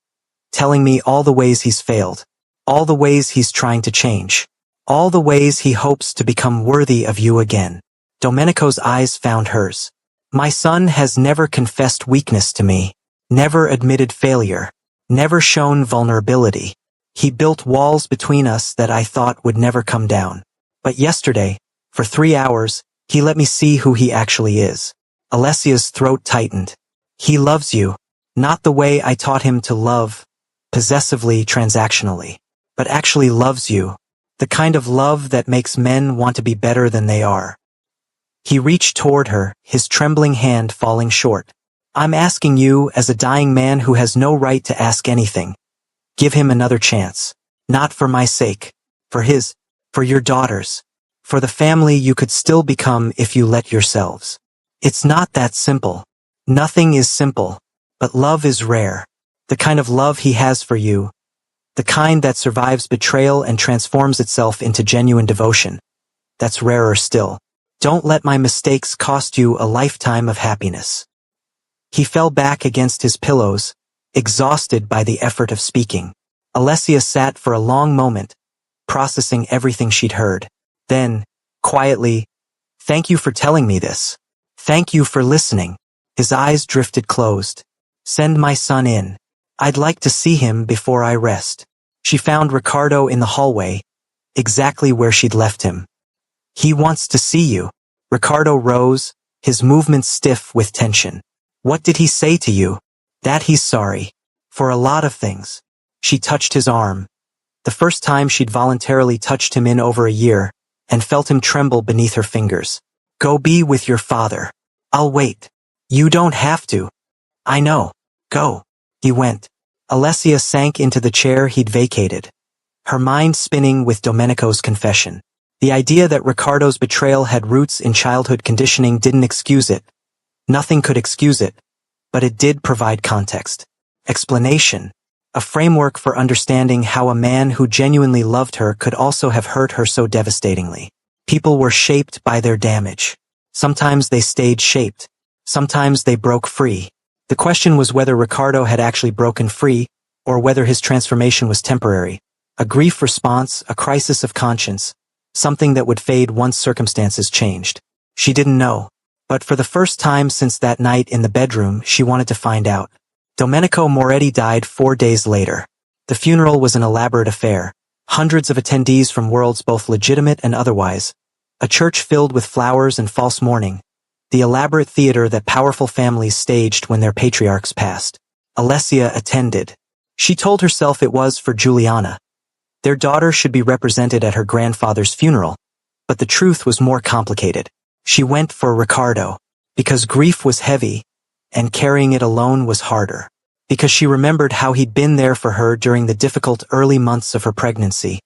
telling me all the ways he's failed, all the ways he's trying to change, all the ways he hopes to become worthy of you again. Domenico's eyes found hers. My son has never confessed weakness to me, never admitted failure, never shown vulnerability. He built walls between us that I thought would never come down. But yesterday, for 3 hours, he let me see who he actually is. Alessia's throat tightened. He loves you, not the way I taught him to love, possessively, transactionally, but actually loves you, the kind of love that makes men want to be better than they are. He reached toward her, his trembling hand falling short. I'm asking you as a dying man who has no right to ask anything. Give him another chance. Not for my sake. For his. For your daughter's. For the family you could still become if you let yourselves. It's not that simple. Nothing is simple. But love is rare. The kind of love he has for you. The kind that survives betrayal and transforms itself into genuine devotion. That's rarer still. Don't let my mistakes cost you a lifetime of happiness. He fell back against his pillows, exhausted by the effort of speaking. Alessia sat for a long moment, processing everything she'd heard. Then, quietly, "Thank you for telling me this. Thank you for listening." His eyes drifted closed. "Send my son in. I'd like to see him before I rest." She found Ricardo in the hallway, exactly where she'd left him. "He wants to see you." Ricardo rose, his movements stiff with tension. "What did he say to you?" "That he's sorry. For a lot of things." She touched his arm. The first time she'd voluntarily touched him in over a year, and felt him tremble beneath her fingers. "Go be with your father. I'll wait." "You don't have to." "I know. Go." He went. Alessia sank into the chair he'd vacated, her mind spinning with Domenico's confession. The idea that Ricardo's betrayal had roots in childhood conditioning didn't excuse it. Nothing could excuse it, but it did provide context. Explanation. A framework for understanding how a man who genuinely loved her could also have hurt her so devastatingly. People were shaped by their damage. Sometimes they stayed shaped. Sometimes they broke free. The question was whether Ricardo had actually broken free, or whether his transformation was temporary. A grief response, a crisis of conscience. Something that would fade once circumstances changed. She didn't know. But for the first time since that night in the bedroom, she wanted to find out. Domenico Moretti died 4 days later. The funeral was an elaborate affair. Hundreds of attendees from worlds both legitimate and otherwise. A church filled with flowers and false mourning. The elaborate theater that powerful families staged when their patriarchs passed. Alessia attended. She told herself it was for Juliana. Their daughter should be represented at her grandfather's funeral. But the truth was more complicated. She went for Ricardo. Because grief was heavy, and carrying it alone was harder. Because she remembered how he'd been there for her during the difficult early months of her pregnancy,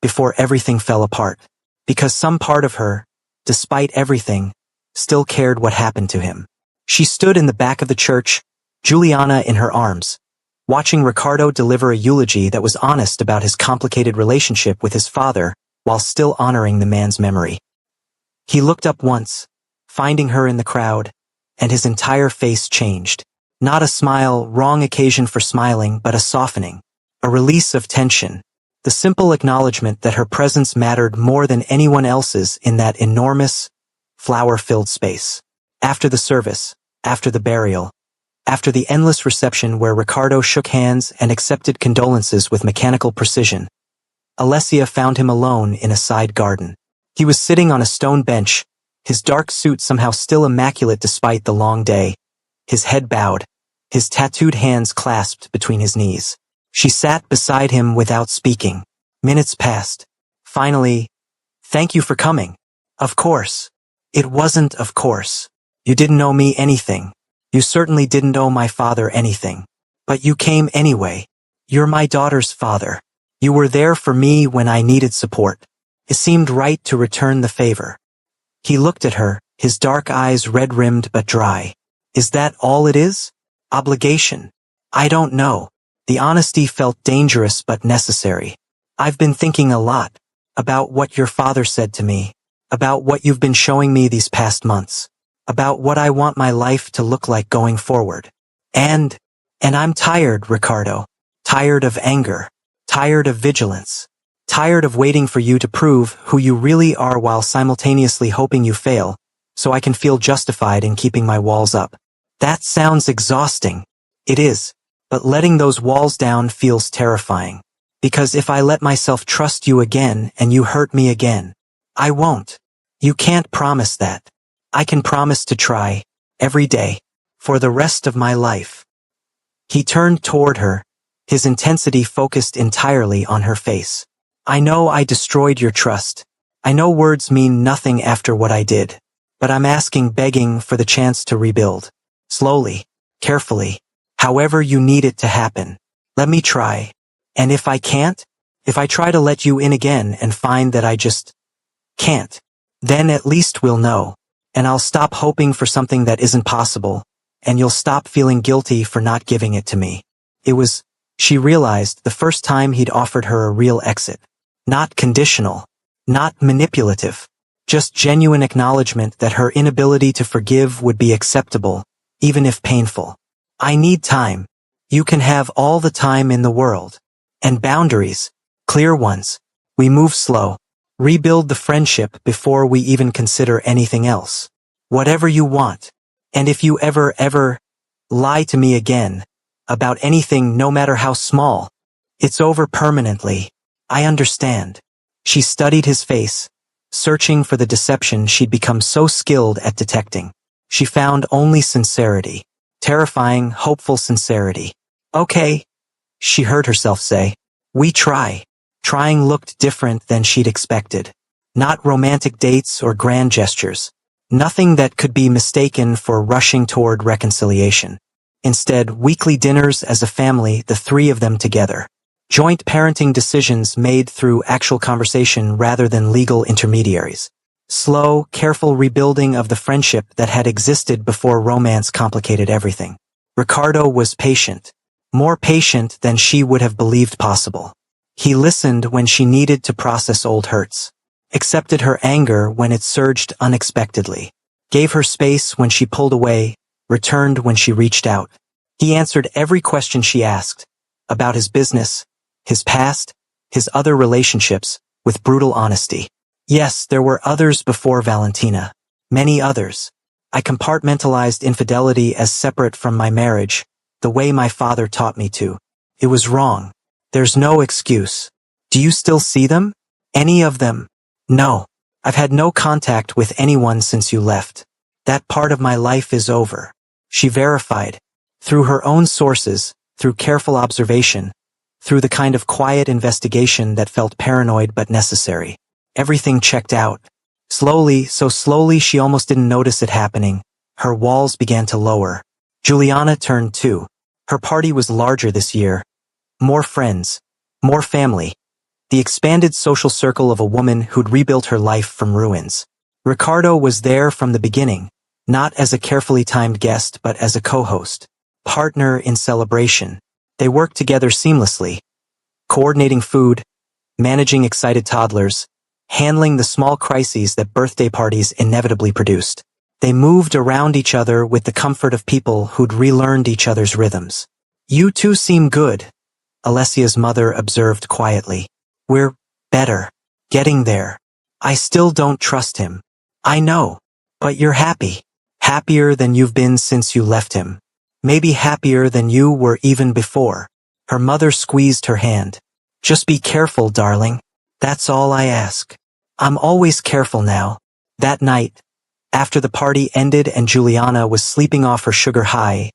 before everything fell apart. Because some part of her, despite everything, still cared what happened to him. She stood in the back of the church, Juliana in her arms, watching Ricardo deliver a eulogy that was honest about his complicated relationship with his father, while still honoring the man's memory. He looked up once, finding her in the crowd, and his entire face changed. Not a smile, wrong occasion for smiling, but a softening. A release of tension. The simple acknowledgement that her presence mattered more than anyone else's in that enormous, flower-filled space. After the service, after the burial, after the endless reception where Ricardo shook hands and accepted condolences with mechanical precision, Alessia found him alone in a side garden. He was sitting on a stone bench, his dark suit somehow still immaculate despite the long day, his head bowed, his tattooed hands clasped between his knees. She sat beside him without speaking. Minutes passed. Finally, "Thank you for coming." "Of course." "It wasn't of course. You didn't owe me anything. You certainly didn't owe my father anything. But you came anyway. You're my daughter's father. You were there for me when I needed support. It seemed right to return the favor." He looked at her, his dark eyes red-rimmed but dry. "Is that all it is? Obligation?" "I don't know." The honesty felt dangerous but necessary. "I've been thinking a lot. About what your father said to me. About what you've been showing me these past months. About what I want my life to look like going forward. And I'm tired, Ricardo. Tired of anger. Tired of vigilance. Tired of waiting for you to prove who you really are while simultaneously hoping you fail, so I can feel justified in keeping my walls up." That sounds exhausting. It is. But letting those walls down feels terrifying. Because if I let myself trust you again and you hurt me again, I won't. You can't promise that. I can promise to try, every day, for the rest of my life. He turned toward her, his intensity focused entirely on her face. "I know I destroyed your trust. I know words mean nothing after what I did. But I'm begging for the chance to rebuild. Slowly, carefully, however you need it to happen. Let me try. And if I can't, If I try to let you in again and find that I just can't, then at least we'll know. And I'll stop hoping for something that isn't possible, and you'll stop feeling guilty for not giving it to me. It was, she realized, the first time he'd offered her a real exit. Not conditional. Not manipulative. Just genuine acknowledgement that her inability to forgive would be acceptable, even if painful. I need time. You can have all the time in the world. And boundaries. Clear ones. We move slow. Rebuild the friendship before we even consider anything else. Whatever you want. And if you ever lie to me again, about anything no matter how small, it's over permanently. I understand. She studied his face, searching for the deception she'd become so skilled at detecting. She found only sincerity. Terrifying, hopeful sincerity. Okay, she heard herself say. We try. Trying looked different than she'd expected. Not romantic dates or grand gestures. Nothing that could be mistaken for rushing toward reconciliation. Instead, weekly dinners as a family, the three of them together. Joint parenting decisions made through actual conversation rather than legal intermediaries. Slow, careful rebuilding of the friendship that had existed before romance complicated everything. Ricardo was patient. More patient than she would have believed possible. He listened when she needed to process old hurts. Accepted her anger when it surged unexpectedly. Gave her space when she pulled away, returned when she reached out. He answered every question she asked. About his business, his past, his other relationships, with brutal honesty. Yes, there were others before Valentina. Many others. I compartmentalized infidelity as separate from my marriage, the way my father taught me to. It was wrong. There's no excuse. Do you still see them? Any of them? No. I've had no contact with anyone since you left. That part of my life is over. She verified. Through her own sources, through careful observation, through the kind of quiet investigation that felt paranoid but necessary. Everything checked out. Slowly, so slowly she almost didn't notice it happening. Her walls began to lower. Juliana turned 2. Her party was larger this year. More friends. More family. The expanded social circle of a woman who'd rebuilt her life from ruins. Ricardo was there from the beginning, not as a carefully timed guest but as a co-host. Partner in celebration. They worked together seamlessly. Coordinating food, managing excited toddlers, handling the small crises that birthday parties inevitably produced. They moved around each other with the comfort of people who'd relearned each other's rhythms. You two seem good, Alessia's mother observed quietly. We're better. Getting there. I still don't trust him. I know. But you're happy. Happier than you've been since you left him. Maybe happier than you were even before. Her mother squeezed her hand. Just be careful, darling. That's all I ask. I'm always careful now. That night, after the party ended and Juliana was sleeping off her sugar high,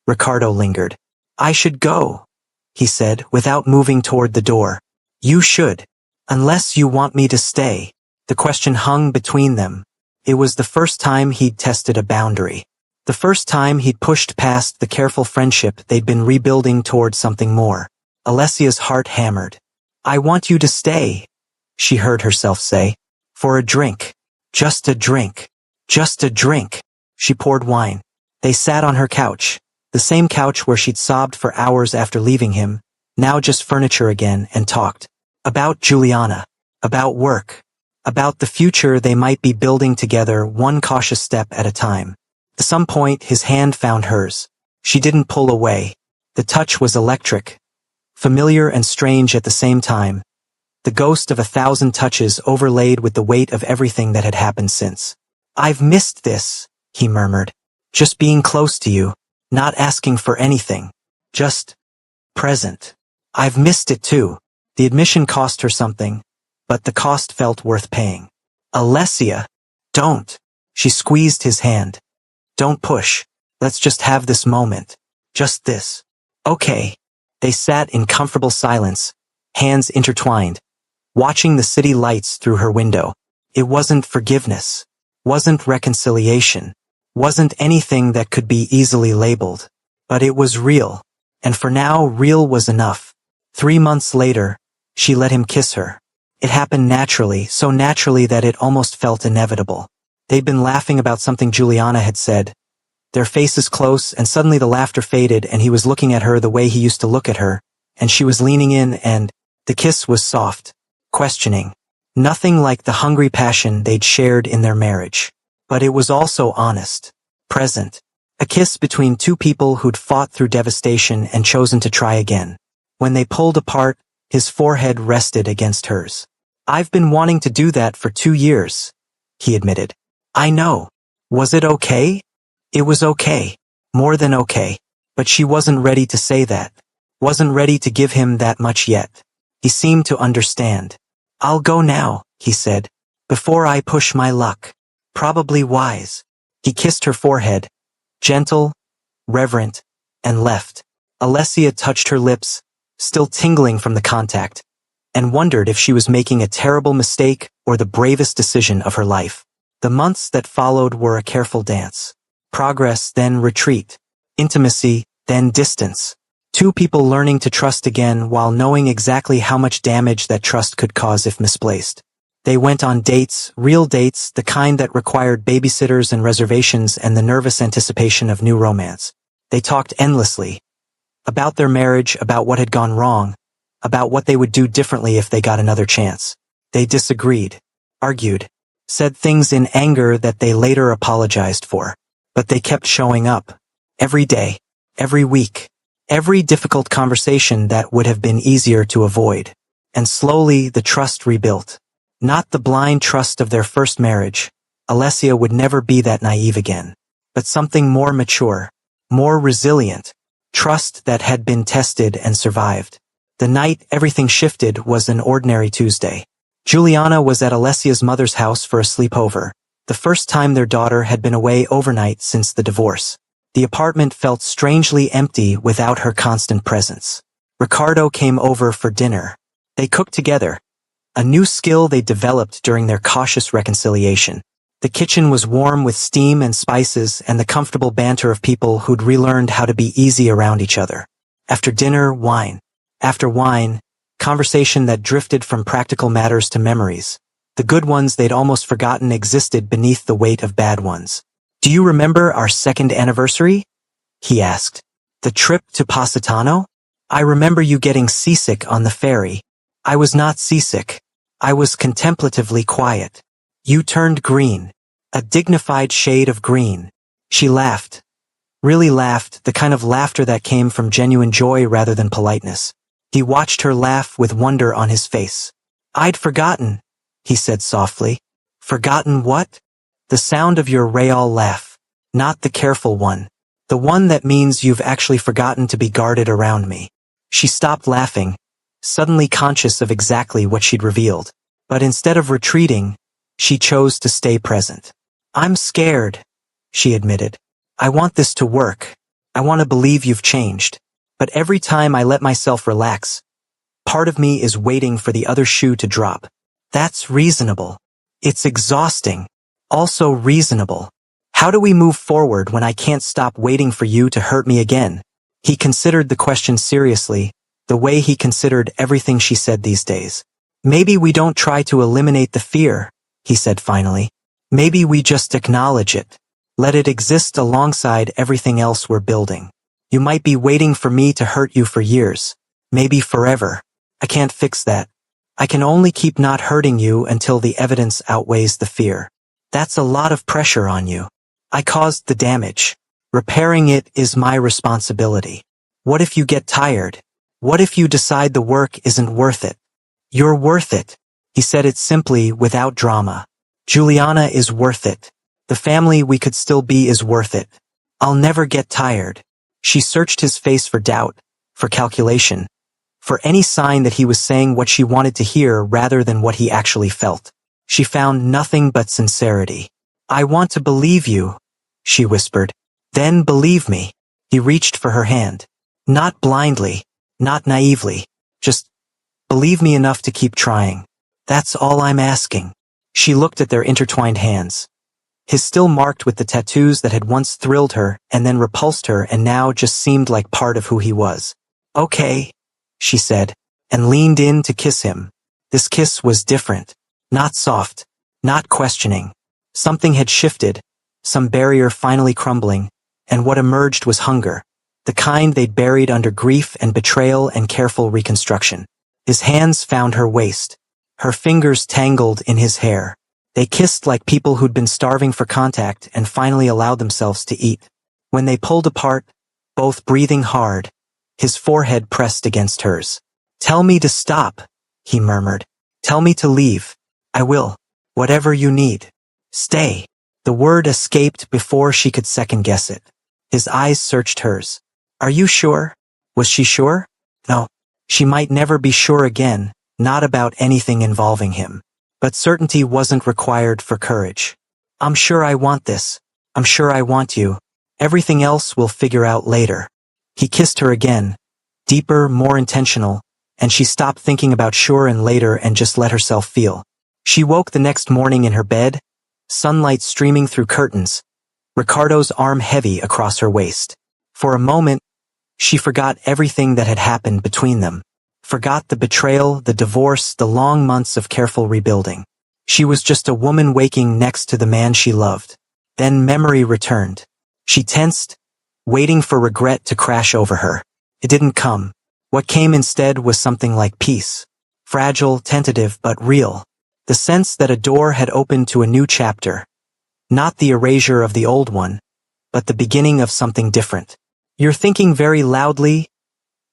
Ricardo lingered. I should go, he said, without moving toward the door. You should. Unless you want me to stay. The question hung between them. It was the first time he'd tested a boundary. The first time he'd pushed past the careful friendship they'd been rebuilding toward something more. Alessia's heart hammered. I want you to stay, she heard herself say. For a drink. Just a drink. Just a drink. She poured wine. They sat on her couch. The same couch where she'd sobbed for hours after leaving him, now just furniture again, and talked. About Juliana. About work. About the future they might be building together, one cautious step at a time. At some point his hand found hers. She didn't pull away. The touch was electric. Familiar and strange at the same time. The ghost of 1,000 touches overlaid with the weight of everything that had happened since. I've missed this, he murmured. Just being close to you. Not asking for anything. Just present. I've missed it too. The admission cost her something, but the cost felt worth paying. Alessia, don't. She squeezed his hand. Don't push. Let's just have this moment. Just this. Okay. They sat in comfortable silence, hands intertwined, watching the city lights through her window. It wasn't forgiveness. Wasn't reconciliation. Wasn't anything that could be easily labeled. But it was real. And for now, real was enough. 3 months later, She let him kiss her. It happened naturally, so naturally that it almost felt inevitable. They'd been laughing about something Juliana had said. Their faces close, and suddenly the laughter faded, and he was looking at her the way he used to look at her, and she was leaning in, and the kiss was soft, questioning. Nothing like the hungry passion they'd shared in their marriage. But it was also honest, present. A kiss between two people who'd fought through devastation and chosen to try again. When they pulled apart, his forehead rested against hers. "I've been wanting to do that for 2 years," he admitted. "I know. Was it okay?" It was okay. More than okay. But she wasn't ready to say that. Wasn't ready to give him that much yet. He seemed to understand. "I'll go now," he said. "Before I push my luck." Probably wise. He kissed her forehead. Gentle, reverent, and left. Alessia touched her lips, still tingling from the contact, and wondered if she was making a terrible mistake or the bravest decision of her life. The months that followed were a careful dance. Progress, then retreat. Intimacy, then distance. Two people learning to trust again while knowing exactly how much damage that trust could cause if misplaced. They went on dates, real dates, the kind that required babysitters and reservations and the nervous anticipation of new romance. They talked endlessly. About their marriage, about what had gone wrong, about what they would do differently if they got another chance. They disagreed, argued, said things in anger that they later apologized for. But they kept showing up. Every day, every week, every difficult conversation that would have been easier to avoid. And slowly the trust rebuilt. Not the blind trust of their first marriage. Alessia would never be that naive again. But something more mature, more resilient. Trust that had been tested and survived. The night everything shifted was an ordinary Tuesday. Juliana was at Alessia's mother's house for a sleepover. The first time their daughter had been away overnight since the divorce. The apartment felt strangely empty without her constant presence. Ricardo came over for dinner. They cooked together. A new skill they developed during their cautious reconciliation. The kitchen was warm with steam and spices and the comfortable banter of people who'd relearned how to be easy around each other. After dinner, wine. After wine, conversation that drifted from practical matters to memories. The good ones they'd almost forgotten existed beneath the weight of bad ones. "Do you remember our second anniversary?" he asked. "The trip to Positano? I remember you getting seasick on the ferry." "I was not seasick. I was contemplatively quiet." "You turned green. A dignified shade of green." She laughed. Really laughed, the kind of laughter that came from genuine joy rather than politeness. He watched her laugh with wonder on his face. "I'd forgotten," he said softly. "Forgotten what?" "The sound of your Real laugh. Not the careful one. The one that means you've actually forgotten to be guarded around me." She stopped laughing, suddenly conscious of exactly what she'd revealed. But instead of retreating, she chose to stay present. "I'm scared," she admitted. "I want this to work. I want to believe you've changed. But every time I let myself relax, part of me is waiting for the other shoe to drop." "That's reasonable. It's exhausting. Also reasonable. How do we move forward when I can't stop waiting for you to hurt me again?" He considered the question seriously, the way he considered everything she said these days. "Maybe we don't try to eliminate the fear," he said finally. "Maybe we just acknowledge it. Let it exist alongside everything else we're building. You might be waiting for me to hurt you for years. Maybe forever. I can't fix that. I can only keep not hurting you until the evidence outweighs the fear. That's a lot of pressure on you. I caused the damage. Repairing it is my responsibility. What if you get tired? What if you decide the work isn't worth it?" "You're worth it." He said it simply, without drama. "Juliana is worth it. The family we could still be is worth it. I'll never get tired." She searched his face for doubt, for calculation, for any sign that he was saying what she wanted to hear rather than what he actually felt. She found nothing but sincerity. "I want to believe you," she whispered. "Then believe me." He reached for her hand. "Not blindly, not naively. Just believe me enough to keep trying. That's all I'm asking." She looked at their intertwined hands. His still marked with the tattoos that had once thrilled her and then repulsed her and now just seemed like part of who he was. "Okay," she said. and leaned in to kiss him. This kiss was different. Not soft, not questioning. Something had shifted, some barrier finally crumbling, and what emerged was hunger. The kind they'd buried under grief and betrayal and careful reconstruction. His hands found her waist. Her fingers tangled in his hair. They kissed like people who'd been starving for contact and finally allowed themselves to eat. When they pulled apart, both breathing hard, his forehead pressed against hers. "Tell me to stop," he murmured. "Tell me to leave. I will. Whatever you need. Stay." The word escaped before she could second-guess it. His eyes searched hers. "Are you sure?" Was she sure? No. She might never be sure again, not about anything involving him. But certainty wasn't required for courage. "I'm sure I want this. I'm sure I want you. Everything else we'll figure out later." He kissed her again, deeper, more intentional, and she stopped thinking about sure and later and just let herself feel. She woke the next morning in her bed, sunlight streaming through curtains, Ricardo's arm heavy across her waist. For a moment, she forgot everything that had happened between them. Forgot the betrayal, the divorce, the long months of careful rebuilding. She was just a woman waking next to the man she loved. Then memory returned. She tensed, waiting for regret to crash over her. It didn't come. What came instead was something like peace. Fragile, tentative, but real. The sense that a door had opened to a new chapter. Not the erasure of the old one, but the beginning of something different. "You're thinking very loudly,"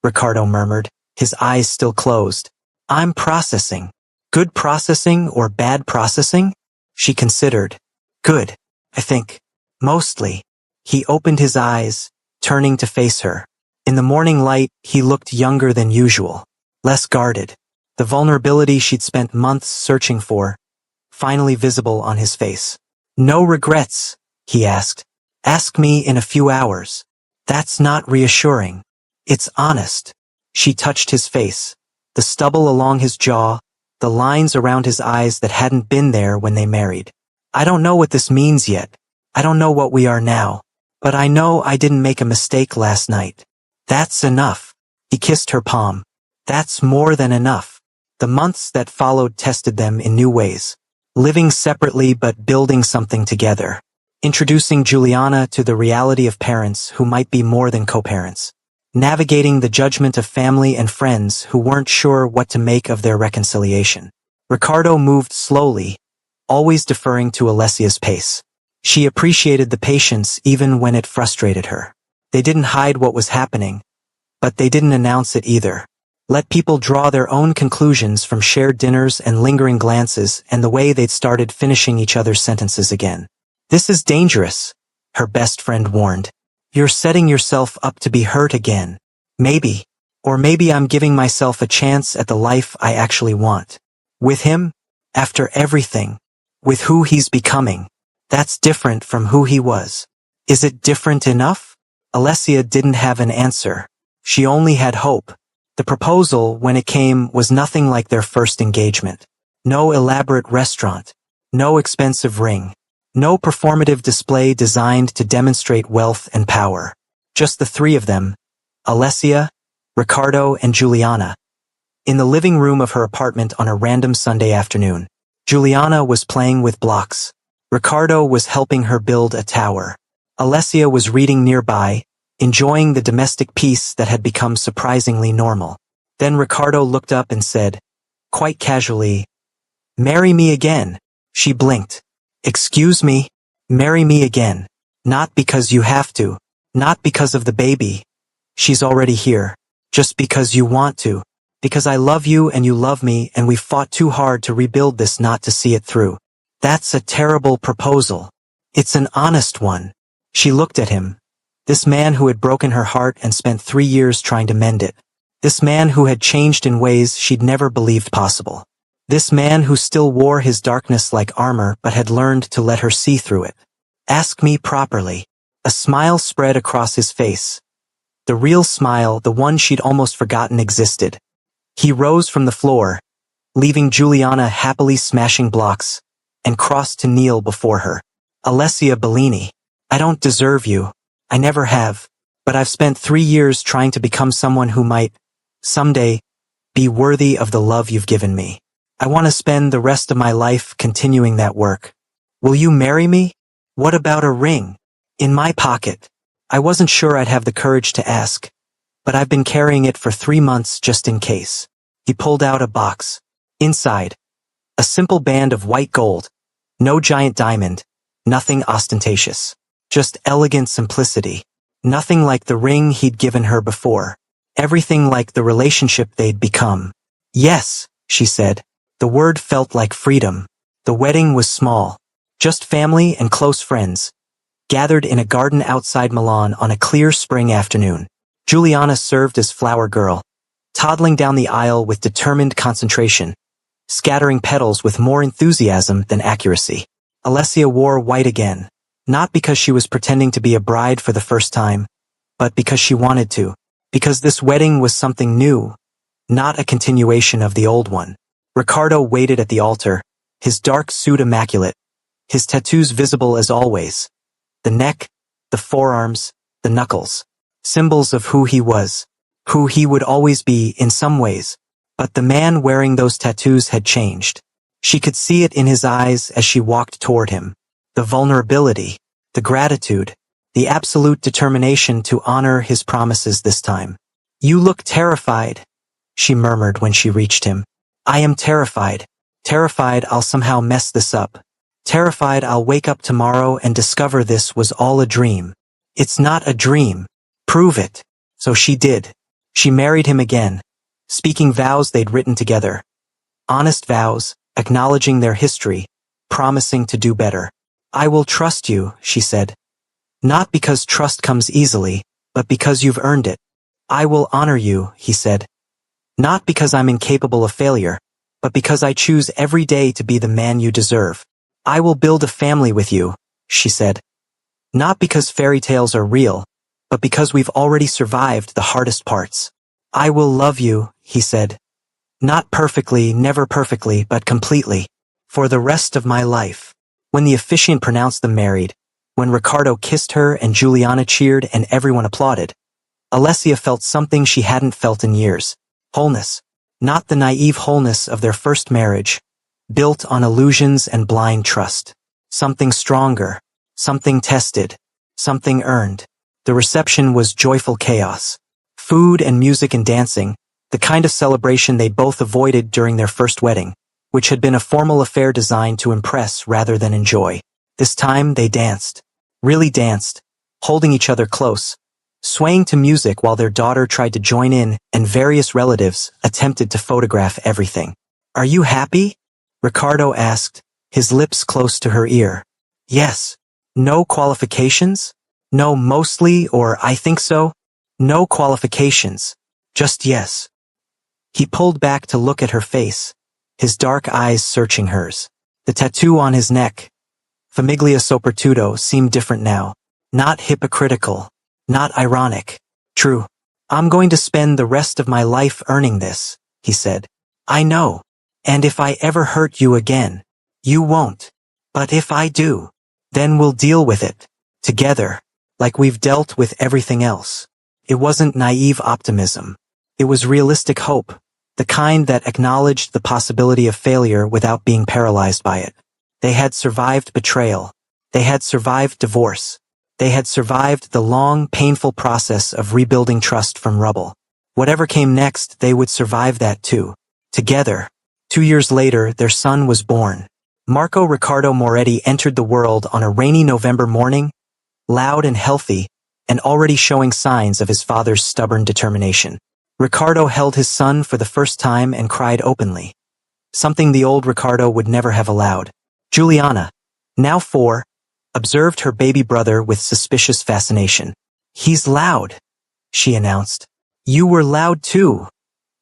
Ricardo murmured, his eyes still closed. "I'm processing." "Good processing or bad processing?" She considered. "Good, I think. Mostly." He opened his eyes, turning to face her. In the morning light, he looked younger than usual, less guarded. The vulnerability she'd spent months searching for, finally visible on his face. "No regrets?" he asked. "Ask me in a few hours." "That's not reassuring. It's honest." She touched his face, the stubble along his jaw, the lines around his eyes that hadn't been there when they married. "I don't know what this means yet. I don't know what we are now. But I know I didn't make a mistake last night." "That's enough." He kissed her palm. "That's more than enough." The months that followed tested them in new ways. Living separately but building something together. Introducing Juliana to the reality of parents who might be more than co-parents. Navigating the judgment of family and friends who weren't sure what to make of their reconciliation. Ricardo moved slowly, always deferring to Alessia's pace. She appreciated the patience even when it frustrated her. They didn't hide what was happening, but they didn't announce it either. Let people draw their own conclusions from shared dinners and lingering glances and the way they'd started finishing each other's sentences again. "This is dangerous," her best friend warned. "You're setting yourself up to be hurt again. Maybe. Or maybe I'm giving myself a chance at the life I actually want. With him? After everything. With who he's becoming. That's different from who he was. Is it different enough?" Alessia didn't have an answer. She only had hope. The proposal, when it came, was nothing like their first engagement. No elaborate restaurant. No expensive ring. No performative display designed to demonstrate wealth and power. Just the three of them, Alessia, Ricardo, and Juliana. In the living room of her apartment on a random Sunday afternoon, Juliana was playing with blocks. Ricardo was helping her build a tower. Alessia was reading nearby, enjoying the domestic peace that had become surprisingly normal. Then Ricardo looked up and said, quite casually, "Marry me again." She blinked. "Excuse me? Marry me again. Not because you have to. Not because of the baby. She's already here. Just because you want to. Because I love you and you love me and we fought too hard to rebuild this not to see it through." "That's a terrible proposal." "It's an honest one." She looked at him. This man who had broken her heart and spent 3 years trying to mend it. This man who had changed in ways she'd never believed possible. This man who still wore his darkness like armor but had learned to let her see through it. "Ask me properly." A smile spread across his face. The real smile, the one she'd almost forgotten existed. He rose from the floor, leaving Juliana happily smashing blocks, and crossed to kneel before her. "Alessia Bellini, I don't deserve you. I never have. But I've spent 3 years trying to become someone who might, someday, Be worthy of the love you've given me. I want to spend the rest of my life continuing that work. Will you marry me? What about a ring? In my pocket. I wasn't sure I'd have the courage to ask, but I've been carrying it for 3 months just in case. He pulled out a box. Inside, a simple band of white gold. No giant diamond. Nothing ostentatious. Just elegant simplicity. Nothing like the ring he'd given her before. Everything like the relationship they'd become. Yes, she said. The word felt like freedom. The wedding was small. Just family and close friends, gathered in a garden outside Milan on a clear spring afternoon. Juliana served as flower girl, toddling down the aisle with determined concentration, scattering petals with more enthusiasm than accuracy. Alessia wore white again, not because she was pretending to be a bride for the first time, but because she wanted to, because this wedding was something new, not a continuation of the old one. Ricardo waited at the altar, his dark suit immaculate, his tattoos visible as always. The neck, the forearms, the knuckles. Symbols of who he was, who he would always be in some ways. But the man wearing those tattoos had changed. She could see it in his eyes as she walked toward him. The vulnerability, the gratitude, the absolute determination to honor his promises this time. You look terrified, she murmured when she reached him. I am terrified. Terrified I'll somehow mess this up. Terrified I'll wake up tomorrow and discover this was all a dream. It's not a dream. Prove it. So she did. She married him again, speaking vows they'd written together. Honest vows, acknowledging their history, promising to do better. I will trust you, she said. Not because trust comes easily, but because you've earned it. I will honor you, he said. Not because I'm incapable of failure, but because I choose every day to be the man you deserve. I will build a family with you, she said. Not because fairy tales are real, but because we've already survived the hardest parts. I will love you, he said. Not perfectly, never perfectly, but completely. For the rest of my life. When the officiant pronounced them married, when Ricardo kissed her and Juliana cheered and everyone applauded, Alessia felt something she hadn't felt in years. Wholeness. Not the naive wholeness of their first marriage, built on illusions and blind trust. Something stronger. Something tested. Something earned. The reception was joyful chaos. Food and music and dancing, the kind of celebration they both avoided during their first wedding, which had been a formal affair designed to impress rather than enjoy. This time they danced. Really danced, holding each other close, swaying to music while their daughter tried to join in and various relatives attempted to photograph everything. Are you happy? Ricardo asked, his lips close to her ear. Yes. No qualifications? No mostly or I think so? No qualifications. Just yes. He pulled back to look at her face, his dark eyes searching hers. The tattoo on his neck, Famiglia Soprattutto, seemed different now. Not hypocritical. Not ironic. True. I'm going to spend the rest of my life earning this, he said. I know. And if I ever hurt you again, you won't. But if I do, then we'll deal with it. Together. Like we've dealt with everything else. It wasn't naive optimism. It was realistic hope. The kind that acknowledged the possibility of failure without being paralyzed by it. They had survived betrayal. They had survived divorce. They had survived the long, painful process of rebuilding trust from rubble. Whatever came next, they would survive that too. Together. 2 years later, their son was born. Marco Riccardo Moretti entered the world on a rainy November morning, loud and healthy, and already showing signs of his father's stubborn determination. Ricardo held his son for the first time and cried openly. Something the old Ricardo would never have allowed. Juliana, now 4, observed her baby brother with suspicious fascination. He's loud, she announced. You were loud too,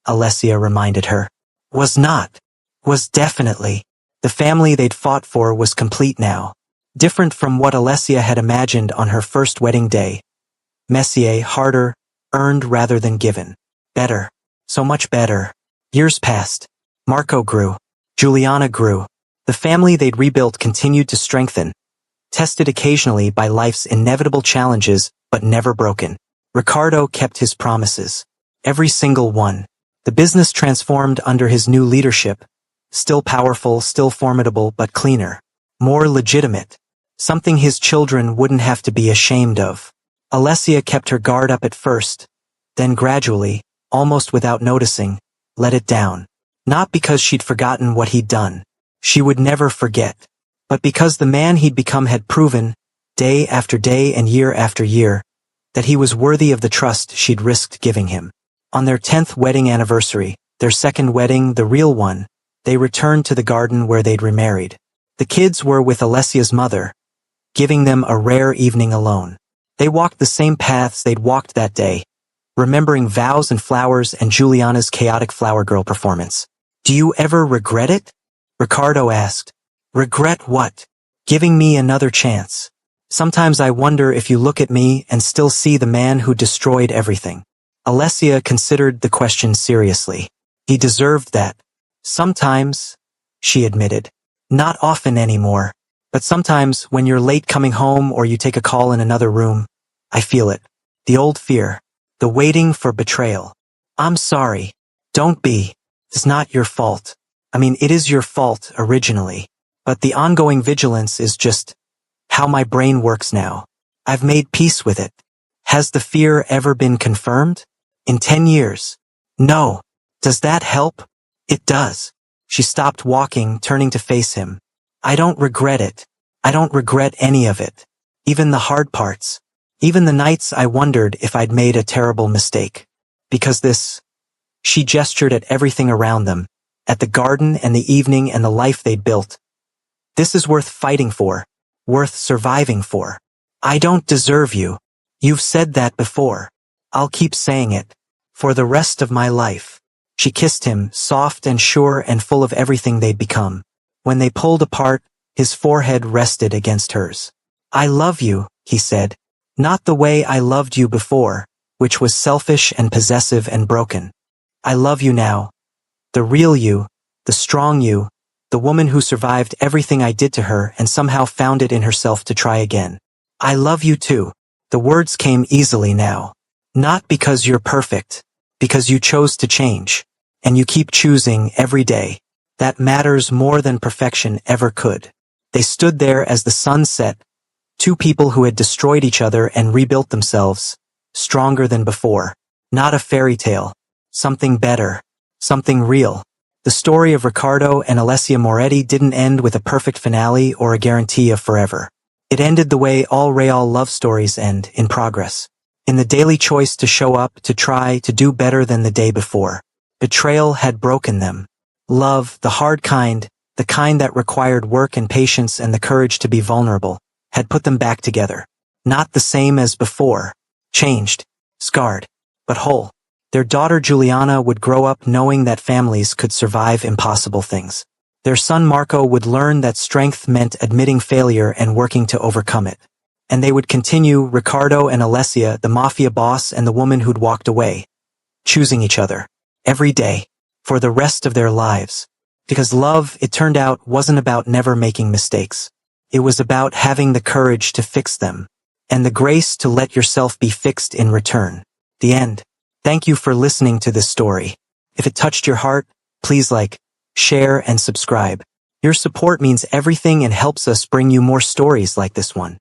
Alessia reminded her. Was not. Was definitely. The family they'd fought for was complete now. Different from what Alessia had imagined on her first wedding day. Messier, harder, earned rather than given. Better. So much better. Years passed. Marco grew. Juliana grew. The family they'd rebuilt continued to strengthen, tested occasionally by life's inevitable challenges, but never broken. Ricardo kept his promises. Every single one. The business transformed under his new leadership. Still powerful, still formidable, but cleaner. More legitimate. Something his children wouldn't have to be ashamed of. Alessia kept her guard up at first, then gradually, almost without noticing, let it down. Not because she'd forgotten what he'd done. She would never forget. But because the man he'd become had proven, day after day and year after year, that he was worthy of the trust she'd risked giving him. On their 10th wedding anniversary, their second wedding, the real one, they returned to the garden where they'd remarried. The kids were with Alessia's mother, giving them a rare evening alone. They walked the same paths they'd walked that day, remembering vows and flowers and Juliana's chaotic flower girl performance. "Do you ever regret it?" Ricardo asked. "Regret what?" "Giving me another chance. Sometimes I wonder if you look at me and still see the man who destroyed everything." Alessia considered the question seriously. He deserved that. "Sometimes," she admitted. "Not often anymore. But sometimes when you're late coming home or you take a call in another room, I feel it. The old fear. The waiting for betrayal. I'm sorry. Don't be. It's not your fault. I mean, it is your fault originally. But the ongoing vigilance is just how my brain works now. I've made peace with it. Has the fear ever been confirmed? In 10 years? No. Does that help? It does." She stopped walking, turning to face him. "I don't regret it. I don't regret any of it. Even the hard parts. Even the nights I wondered if I'd made a terrible mistake. Because this..." She gestured at everything around them, at the garden and the evening and the life they'd built. "This is worth fighting for. Worth surviving for. I don't deserve you. You've said that before. I'll keep saying it. For the rest of my life." She kissed him, soft and sure and full of everything they'd become. When they pulled apart, his forehead rested against hers. "I love you," he said. "Not the way I loved you before, which was selfish and possessive and broken. I love you now. The real you, the strong you, the woman who survived everything I did to her and somehow found it in herself to try again. I love you too." The words came easily now. "Not because you're perfect, because you chose to change. And you keep choosing every day. That matters more than perfection ever could." They stood there as the sun set, two people who had destroyed each other and rebuilt themselves, stronger than before. Not a fairy tale. Something better. Something real. The story of Ricardo and Alessia Moretti didn't end with a perfect finale or a guarantee of forever. It ended the way all real love stories end, in progress. In the daily choice to show up, to try, to do better than the day before. Betrayal had broken them. Love, the hard kind, the kind that required work and patience and the courage to be vulnerable, had put them back together. Not the same as before. Changed. Scarred. But whole. Their daughter Juliana would grow up knowing that families could survive impossible things. Their son Marco would learn that strength meant admitting failure and working to overcome it. And they would continue, Ricardo and Alessia, the mafia boss and the woman who'd walked away, choosing each other. Every day. For the rest of their lives. Because love, it turned out, wasn't about never making mistakes. It was about having the courage to fix them. And the grace to let yourself be fixed in return. The end. Thank you for listening to this story. If it touched your heart, please like, share, and subscribe. Your support means everything and helps us bring you more stories like this one.